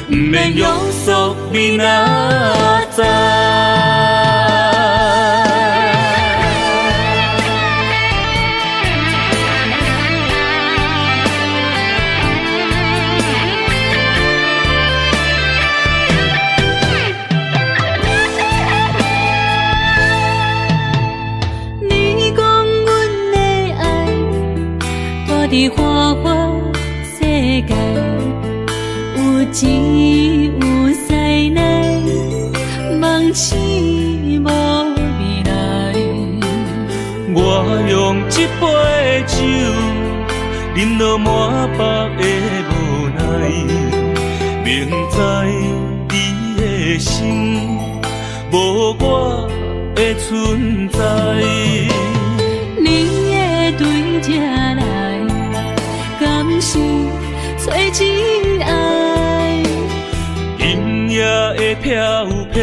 不免约束明仔载。为花花世界，有钱有才能，梦醒无未来。我用一杯酒，饮落满腹的无奈，明知你的心无我的存在。你的对这来，敢是找真爱？音乐的飘飘，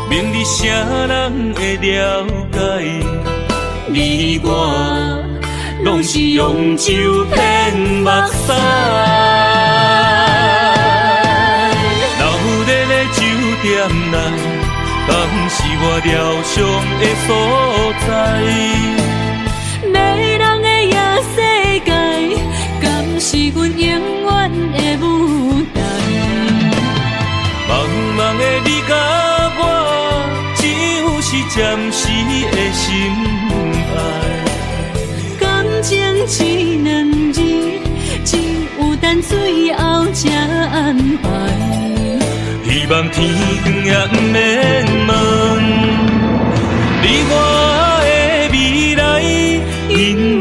明日啥人会了解？你我拢是用酒骗目屎，流热的酒店内，敢是我疗伤的所在？迷人的夜世界，敢是阮永远的舞台？茫茫的你甲我，只有是暂时的心爱。感情只两字，只有等最后才安排。希望天光也不免问，你我的未来，因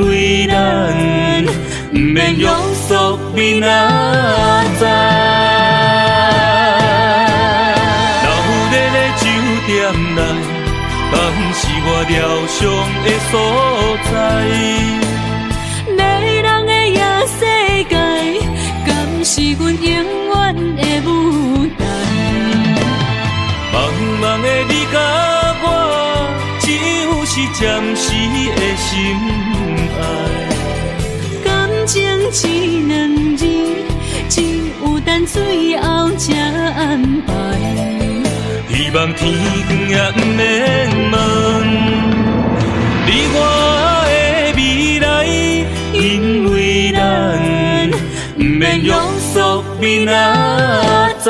为咱不免约束明仔载。流热的酒店内，敢是我疗伤的所在？迷人的夜世界，敢是阮永远的舞台？茫茫的你甲我，只有是暂时的心爱。感情只两字，只有等最后才安排。希望天光也不免问，你我的未来，因为咱不免约束明仔载。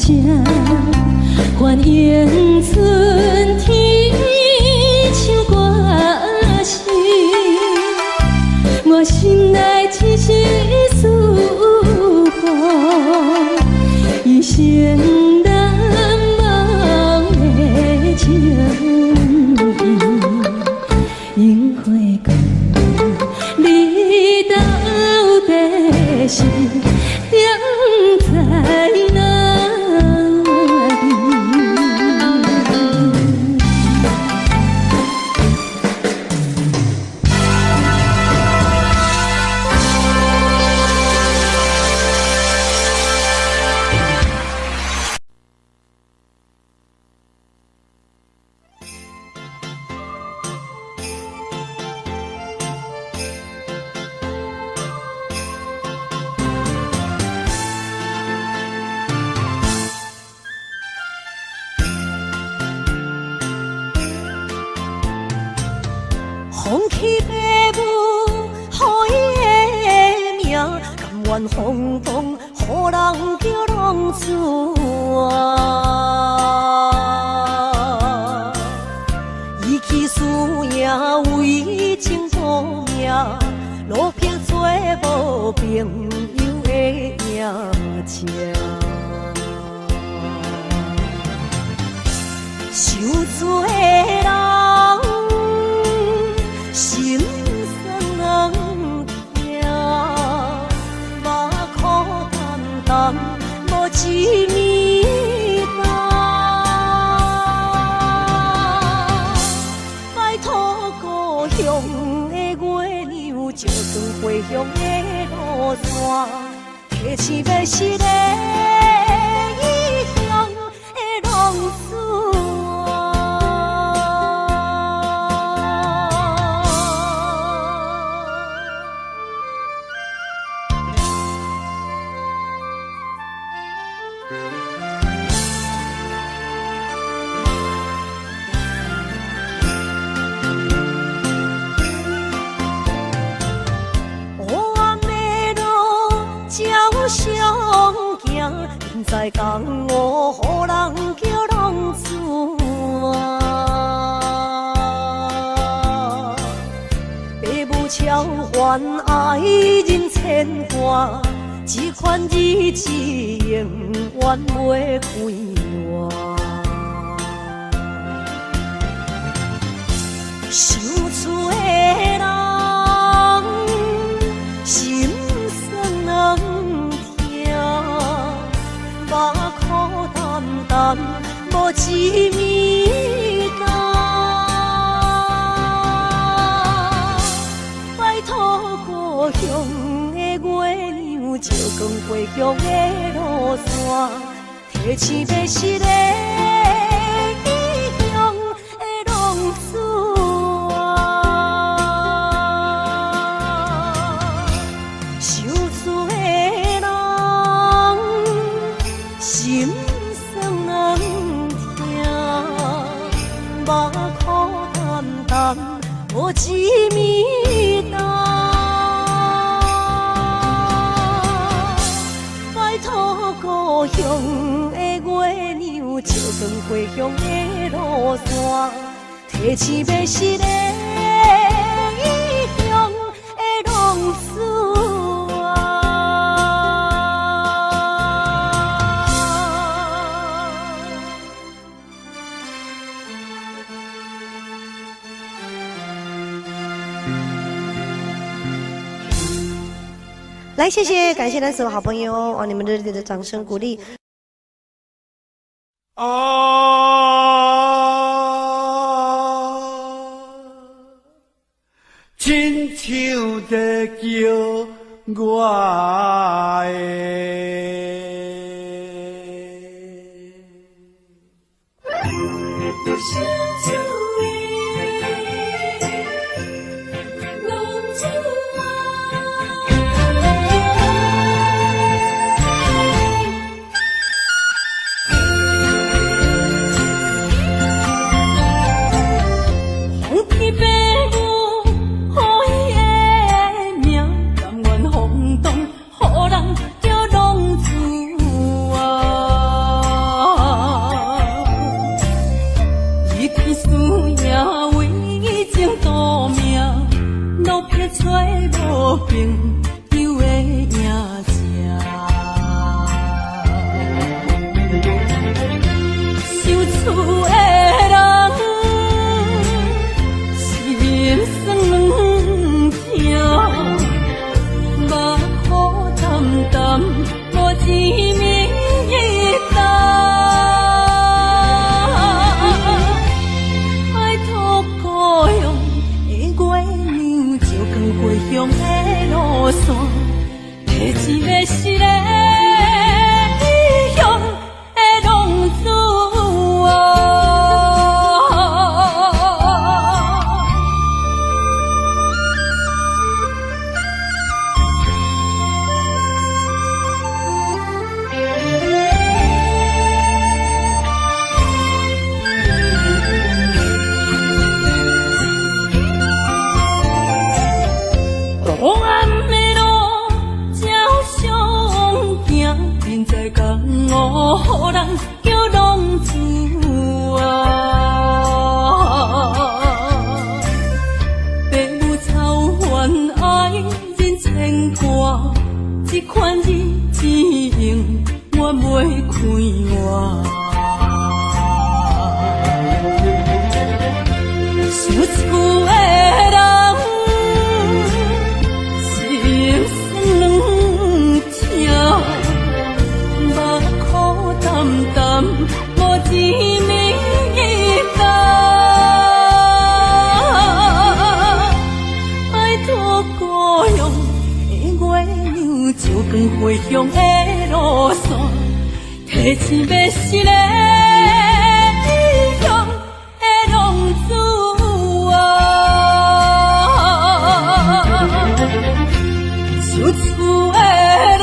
这欢迎春天唱歌声，我心内只是思念，一生难忘的情。樱花讲，你到底是踮在哪里？风起爸母，予伊的名，甘愿轰动，予人叫浪子啊！伊去输赢为情搏命，路撇做无朋友的赢情。受罪的人。心酸人听，目眶淡淡，无一面红。拜托故乡的月亮，照光回乡的路线，提醒要是个异乡的浪子。在江湖，予人叫浪子啊！爸母超还爱人牵挂，这款日子永远袂开换。想厝的人，心酸人听。目眶淡淡，无一面红。拜托故乡的月亮，照光回乡的路线，提醒要是个异乡的浪子啊！受罪的人。心酸人听，目眶淡淡，无一面红。拜托故乡的月亮，照光回乡的路线，提醒要是个异乡的浪子啊！来，谢谢，感谢那所有好朋友哦，你们热烈的掌声鼓励。亲像在叫我不知江湖人叫浪子父母操怨爱人牵挂，这款日子用我袂开我。想厝的人心酸两条，目苦淡淡无滋味甘。爱托故乡的月亮，照光回乡的路线，提醒要是个异乡的浪子。想厝的人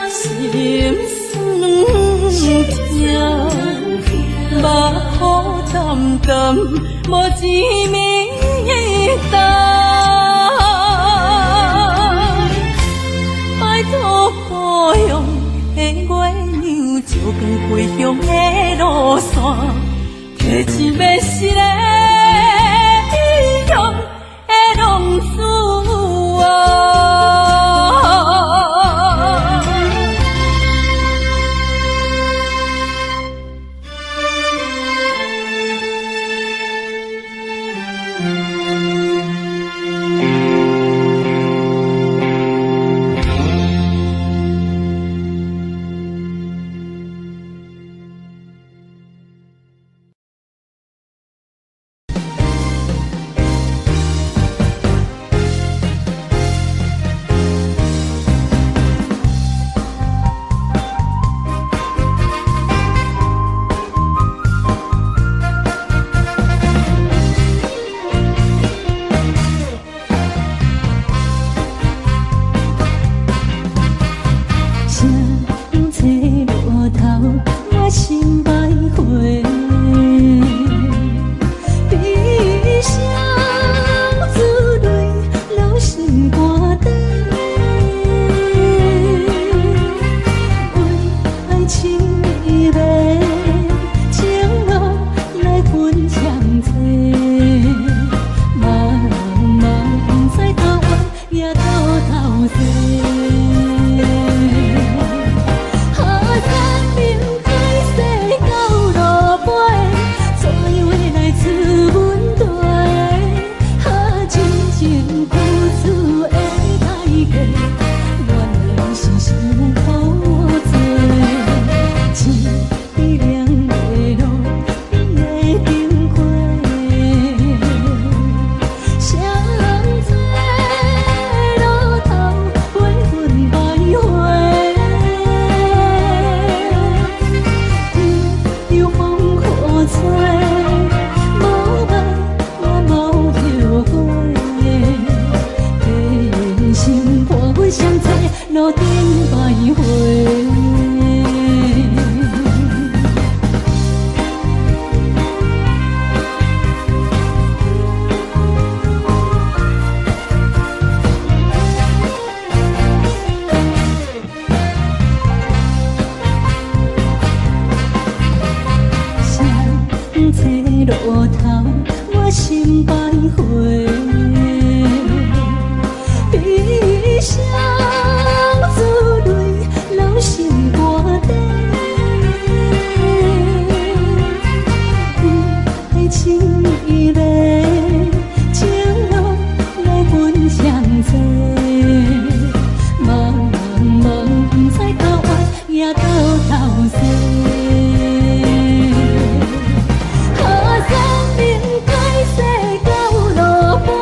心酸两条，目苦淡淡无滋味甘。拜托故乡的月亮，照光回乡的路线，提醒要是个异乡的浪子。好生命改写到落。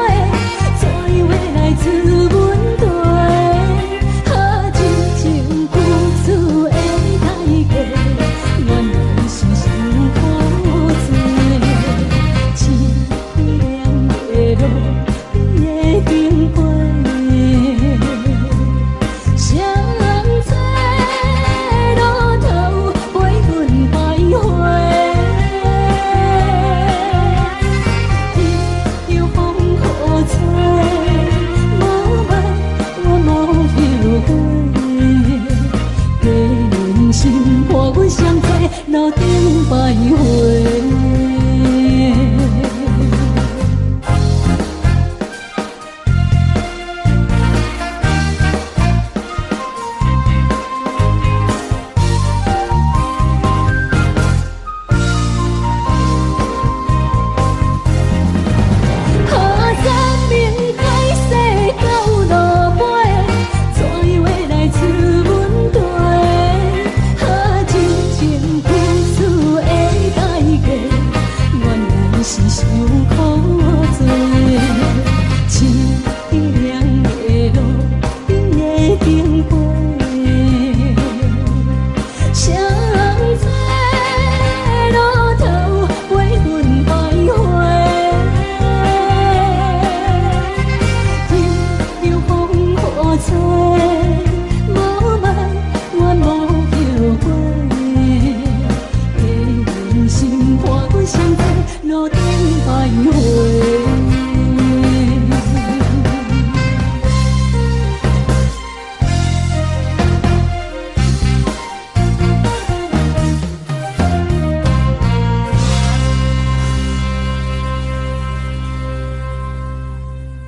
路顶徘徊。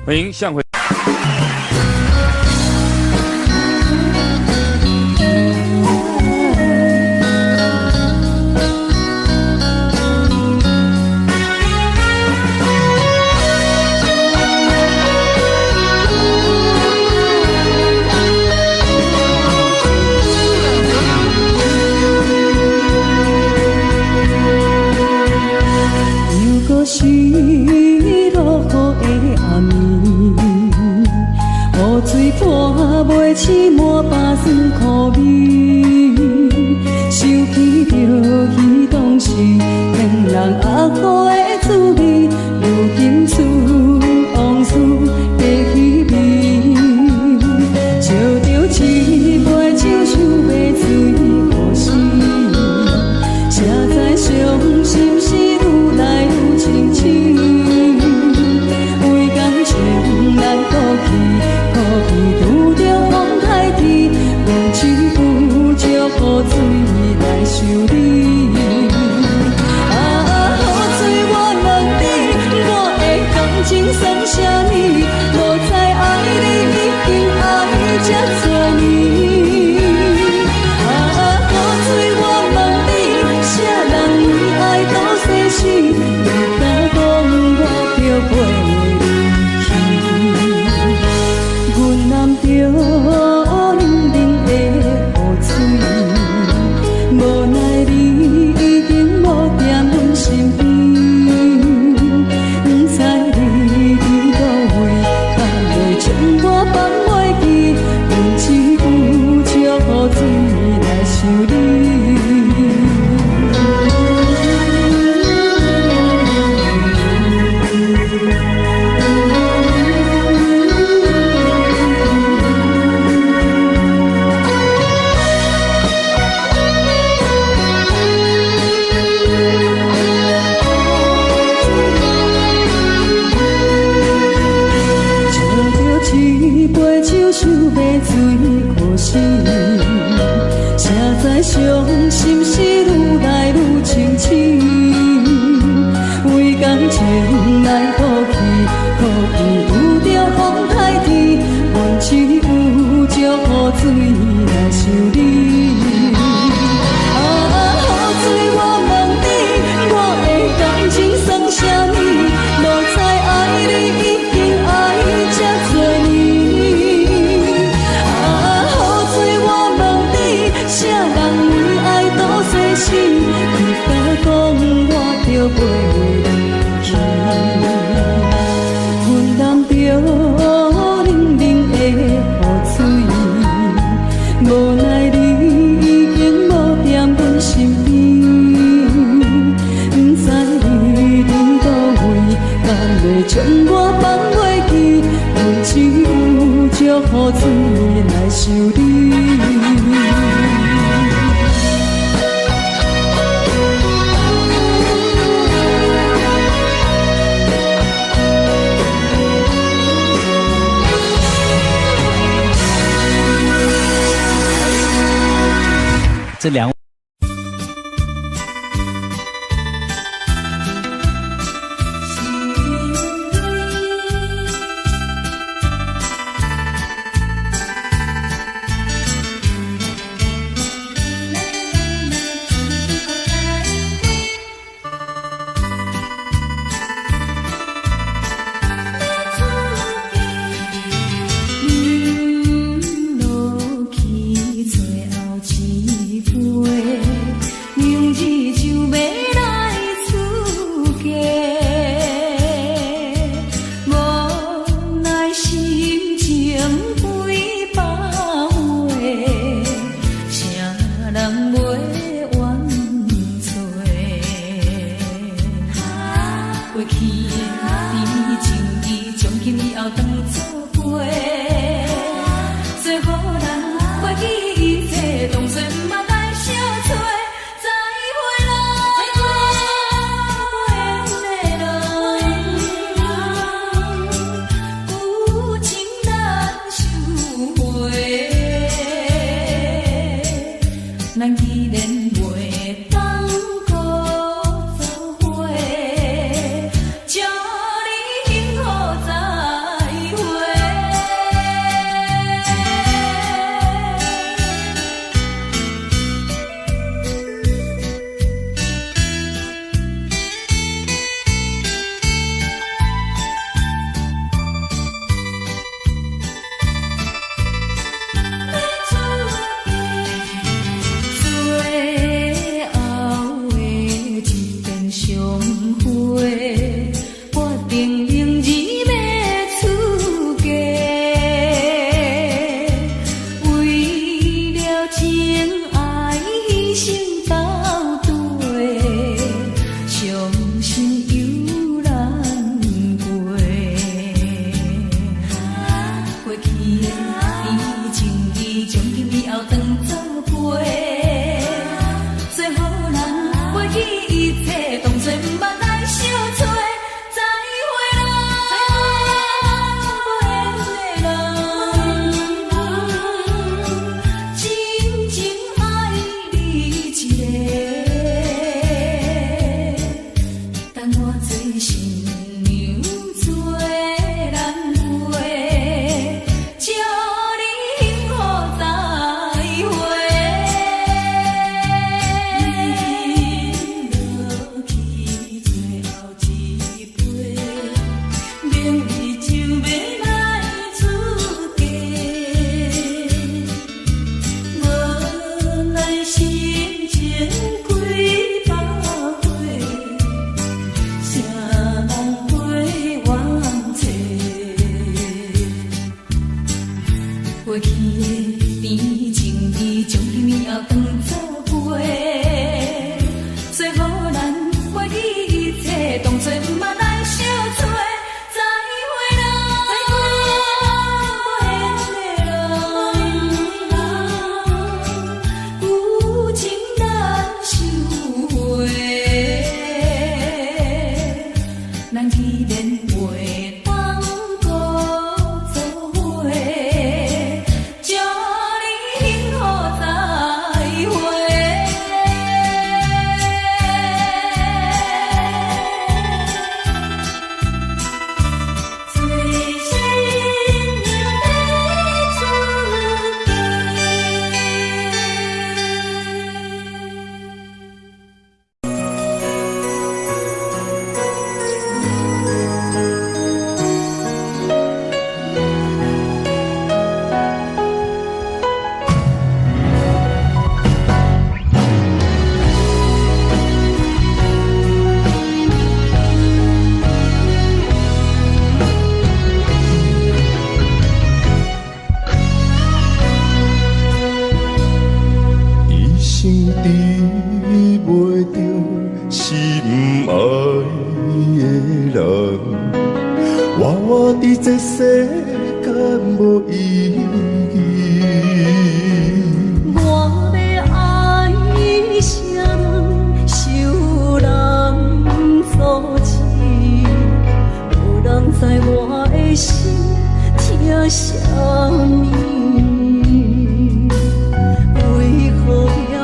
欢迎向回。又搁是落雨的暗暝，雨水泼袂起满巴酸苦味，想起着彼当时骗人压苦的滋味，如今思往事的稀微，笑着一杯酒想要醉可惜，谁知伤心事愈来愈清醒，为感情难过去，可比拄着风台天，无只有借雨水来修理。啊，雨水我问你，我的感情算啥呢？无知爱你已经爱这多年。啊，雨水我问你，啥人为爱到世死？你敢讲我着袂离去？阮揽着冷冷的雨水，无奈你已经无踮阮身边，不知你伫倒位，敢会将我放袂记？阮只有借雨水来想你。一杯酒想要醉可惜，谁知伤心事愈来愈清醒，为感情来哭泣，可比拄着风台天，阮只有借雨水来想你。啊，雨水我问你，我的感情算啥呢？无知爱你已经爱这多年。啥人为爱到世死？你敢讲我着袂离去？阮揽着冷冷的雨水，无奈你已经无踮阮身边，不知你伫倒位，敢会将我放袂记？阮只有借雨水来想你。这两一杯，明日就要来出嫁。无奈心情几百回，啥人袂怨催？过去的甜蜜情意，从今以后当作陪。最好咱忘记一切，当作毋捌来相找。再会啦，缘的人，有情难收回。咱既然袂当搁做伙，祝你幸福再会。最后的一遍相会，我定明日要出嫁。为了情爱牺牲到底，伤心犹难过。过去的甜蜜情意，从今以后当作陪。最好咱忘记一切，当作毋捌来相找。再会啦，缘的人，真情爱你一个，等我做新娘做人陪，祝你幸福再会。落去最后一杯，明日就要来出嫁。无奈心情几百回，啥人会怨催？过去的甜蜜情意，从今以后当作陪。最好咱忘记一切，当作毋捌来相找。再会啦，缘的人，有情难收回。咱既然袂当搁做伙，祝你幸福再会。最新娘要出一生治袂着心爱的人，活活伫这世间无意义。我要爱谁人，受人阻止，无人知我的心疼啥物，为何要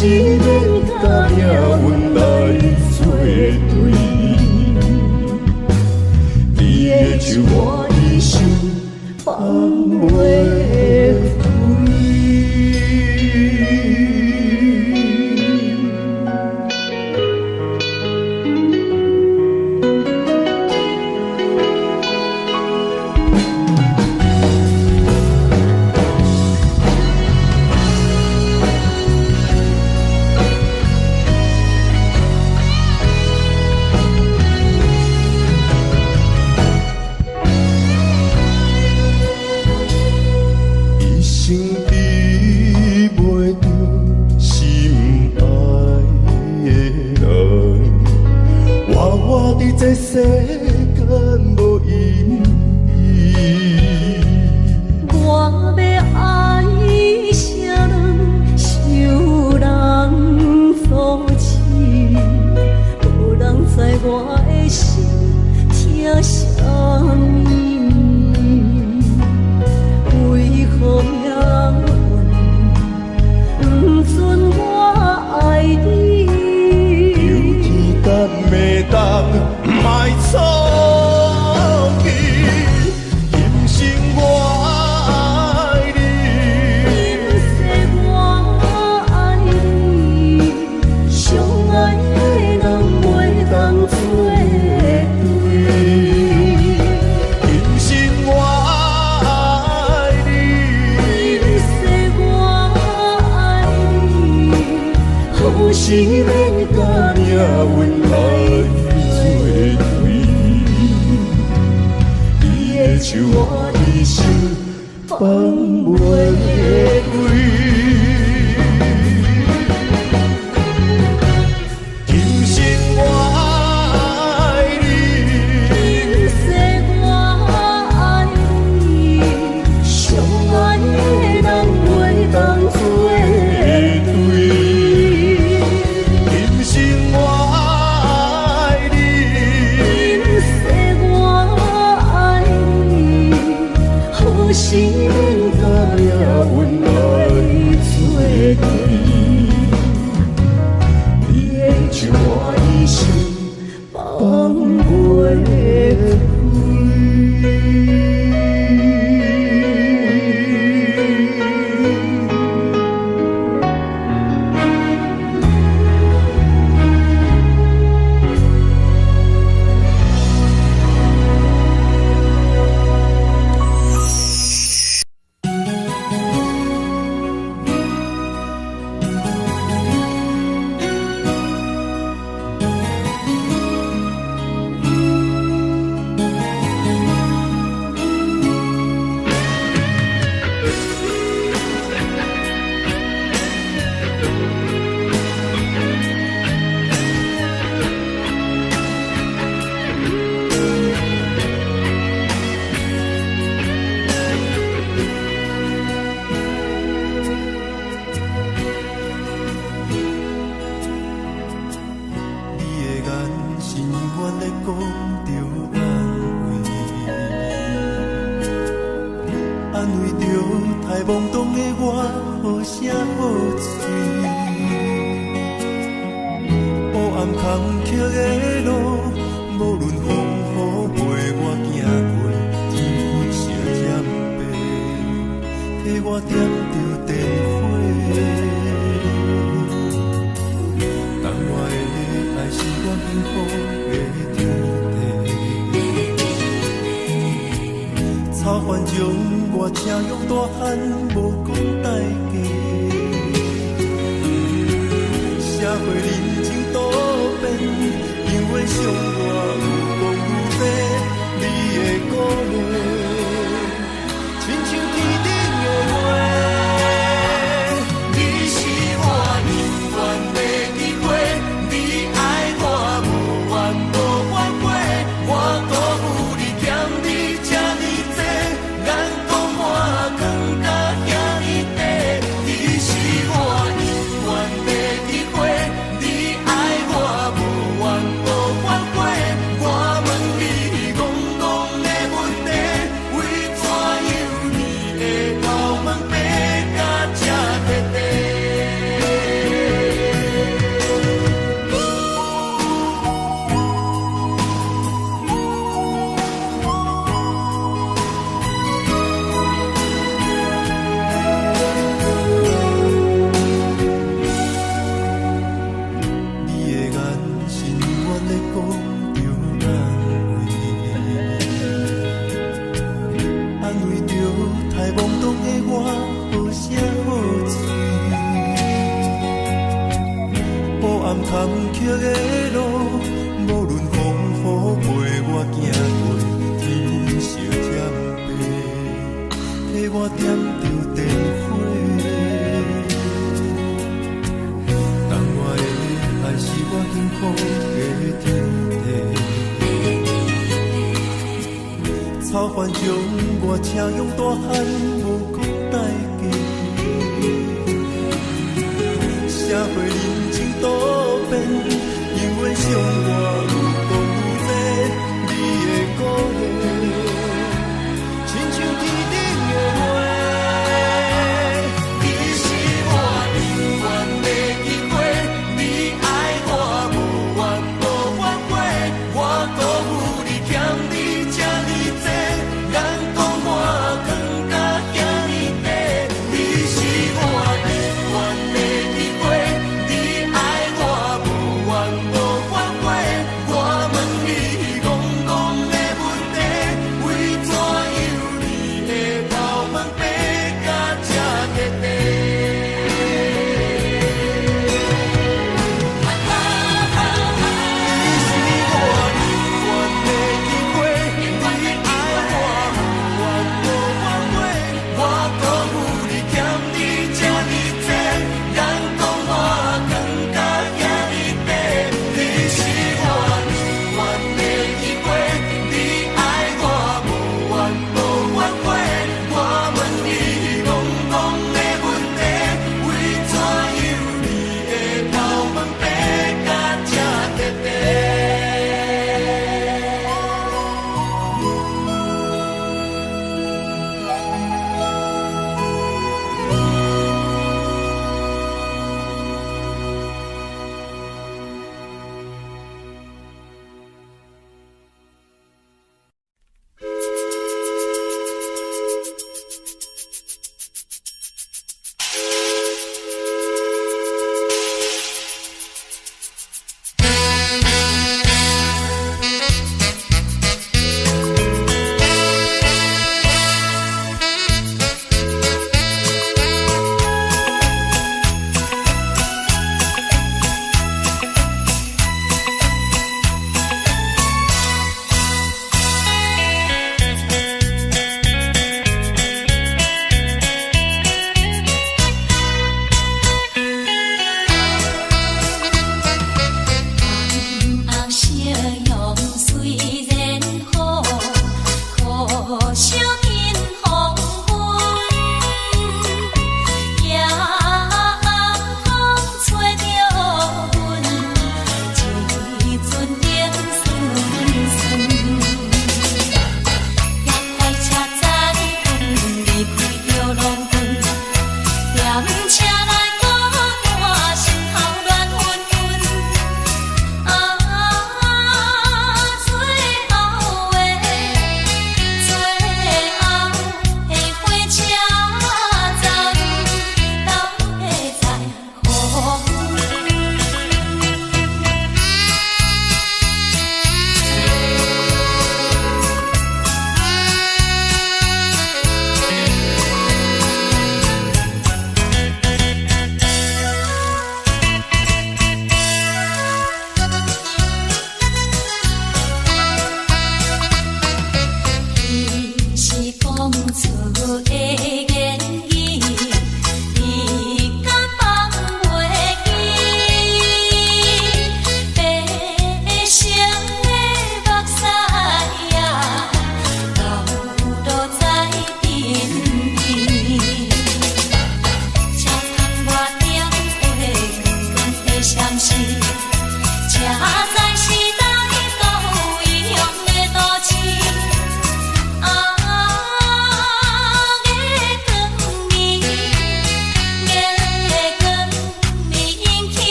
是免甲命运来作对。你的手我一生放袂开。这世间无意义，我要爱啥人，受人阻止，无人知我的心疼啥物，为何命运不准我爱你？有天等袂当。卖错去，今生我爱你，今世我爱你，相爱的人袂当做对。今生我爱你，今世我爱你，好是免甲命运来。手我一生放袂开，今生我爱你，今世我爱你，相爱的人袂当做对。今生我爱你，今世我爱你。好是免甲命运来作对，你的手我一生放袂开。你是我永远的机会，你爱我无怨无反悔。海懵懂的我，好声好嘴。黑暗坎坷的路，无论风雨陪我行过，天烧添白，替我点着灯火。当我的爱是我幸福的天地。草原将我车用大汉，无讲代价。社会人情多变，因为相我愈讲愈多，你的鼓励，亲像天顶的花。你是我永远的机会，你爱我无怨无反悔，我辜负你欠你这呢多，人讲我扛甲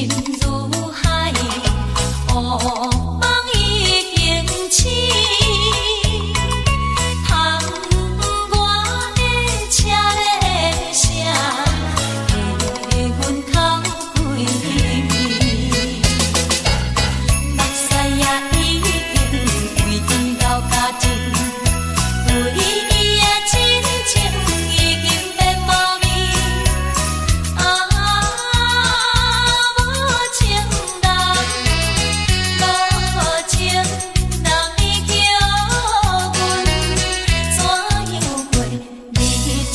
心如海，雾梦已经醒。窗外的车的声，在阮头几暝。目屎也已经规天到家尽，为伊的真情已经变无味。无情人，无情人已叫阮怎样过日子？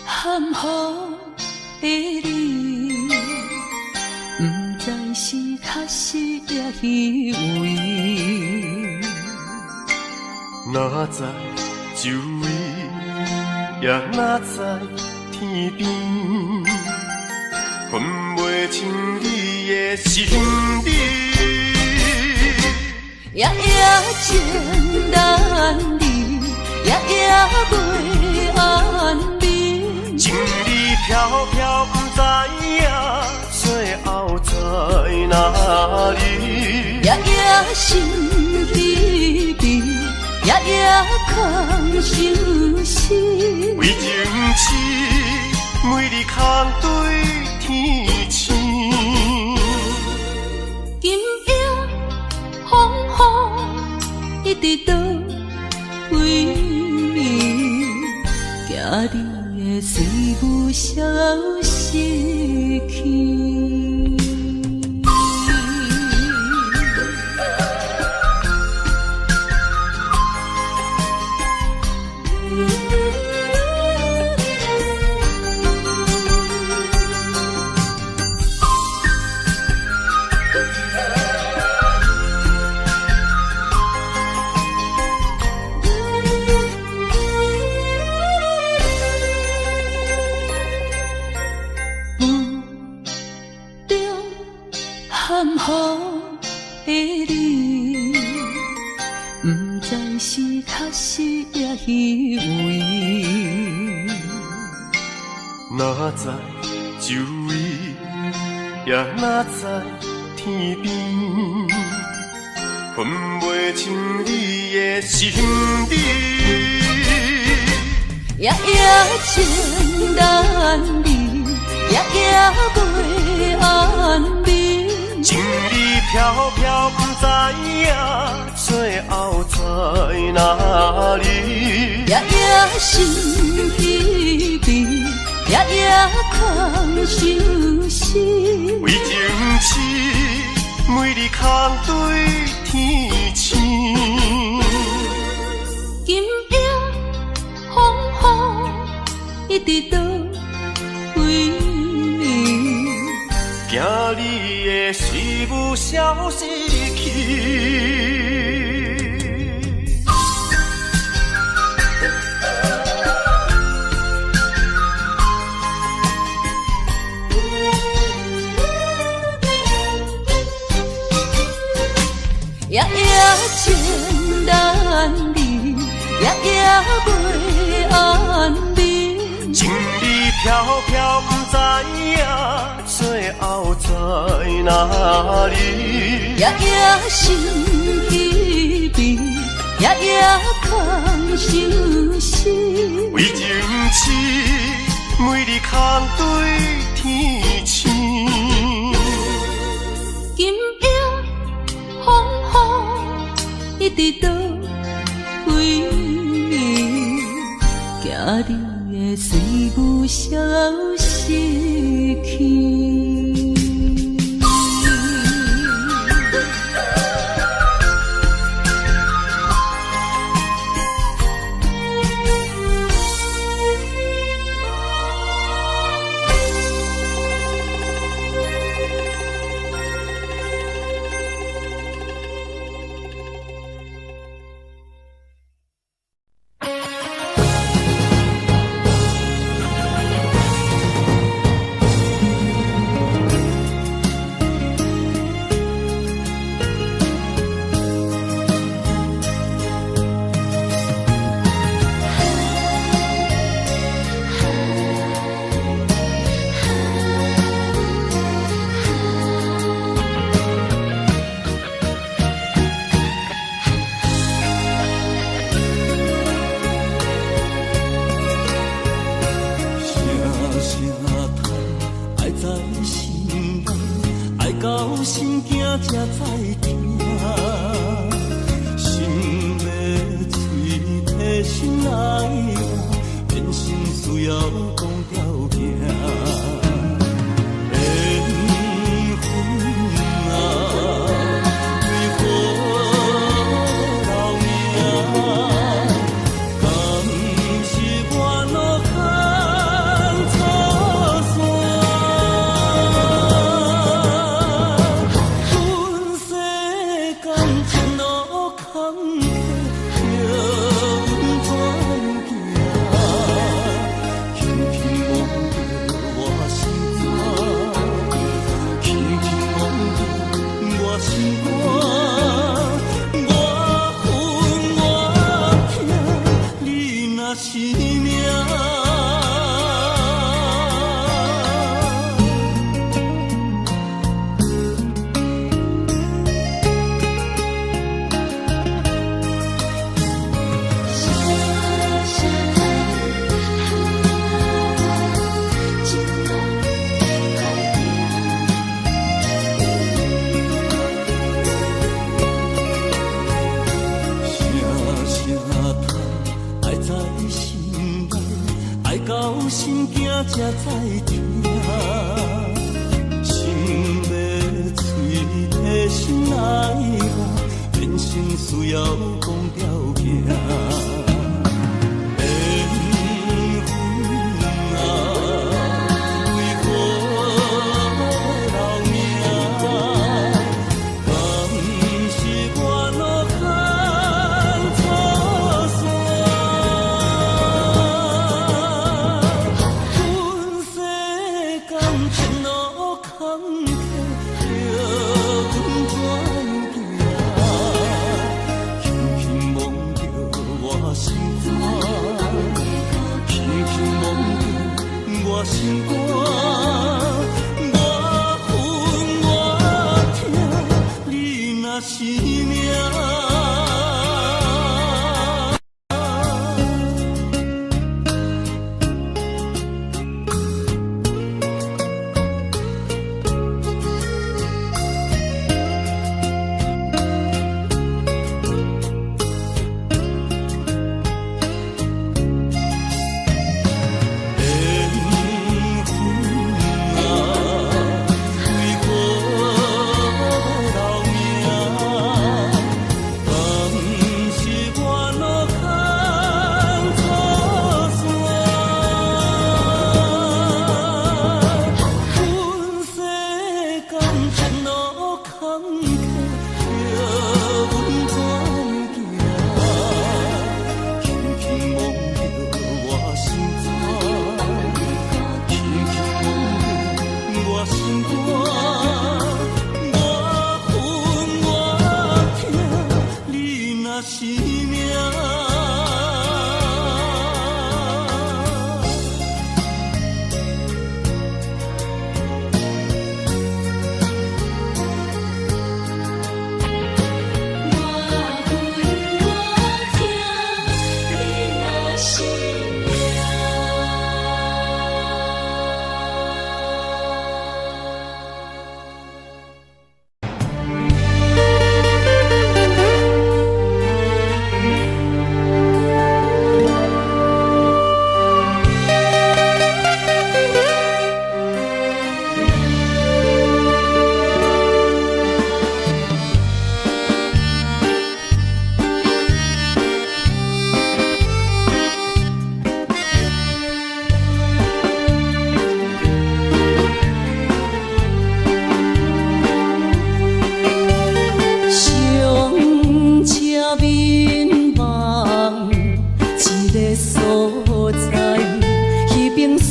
含糊的你，不知是确实也虚伪。哪知周围，也哪知天边，分袂清你的心理。夜情难离，夜袂安眠。情意飘飘，不知影最后在哪里。夜心悲悲，夜空相思。为情痴，每日空对天星。今夜风雨一直倒位，惊你的随无消息去。含糊的你，不知是确实也虚伪。哪知周围，也哪知天边，分袂清你的心理。夜情难离，夜袂安眠。情意飘飘，不知影最后在哪里。夜心悲悲，夜空相思。为情痴，每日空对天星。今夜风雨一直倒位，惊你的随无消息去。夜情难离，夜袂安眠。情意飘飘，不知影最后在哪里。夜心悲悲，夜空相思。为情痴，每日空对天星。今夜风雨一直倒位，惊你会随阮消失去。才知听，心要碎，提心来话，变成需要讲条件。心肝，我恨我痛，你若是命。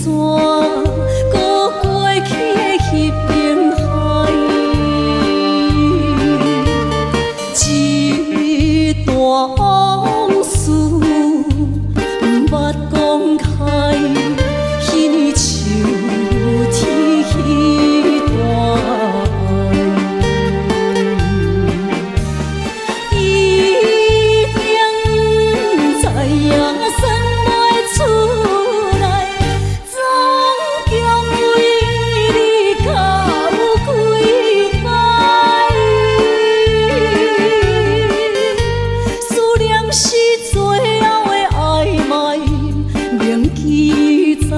山，搁过去的迄片海，一段往事毋捌讲开，迄年秋天迄段爱，一定知影算袂出来，总共为你甲有几摆，思念是最后的暧昧，铭记在。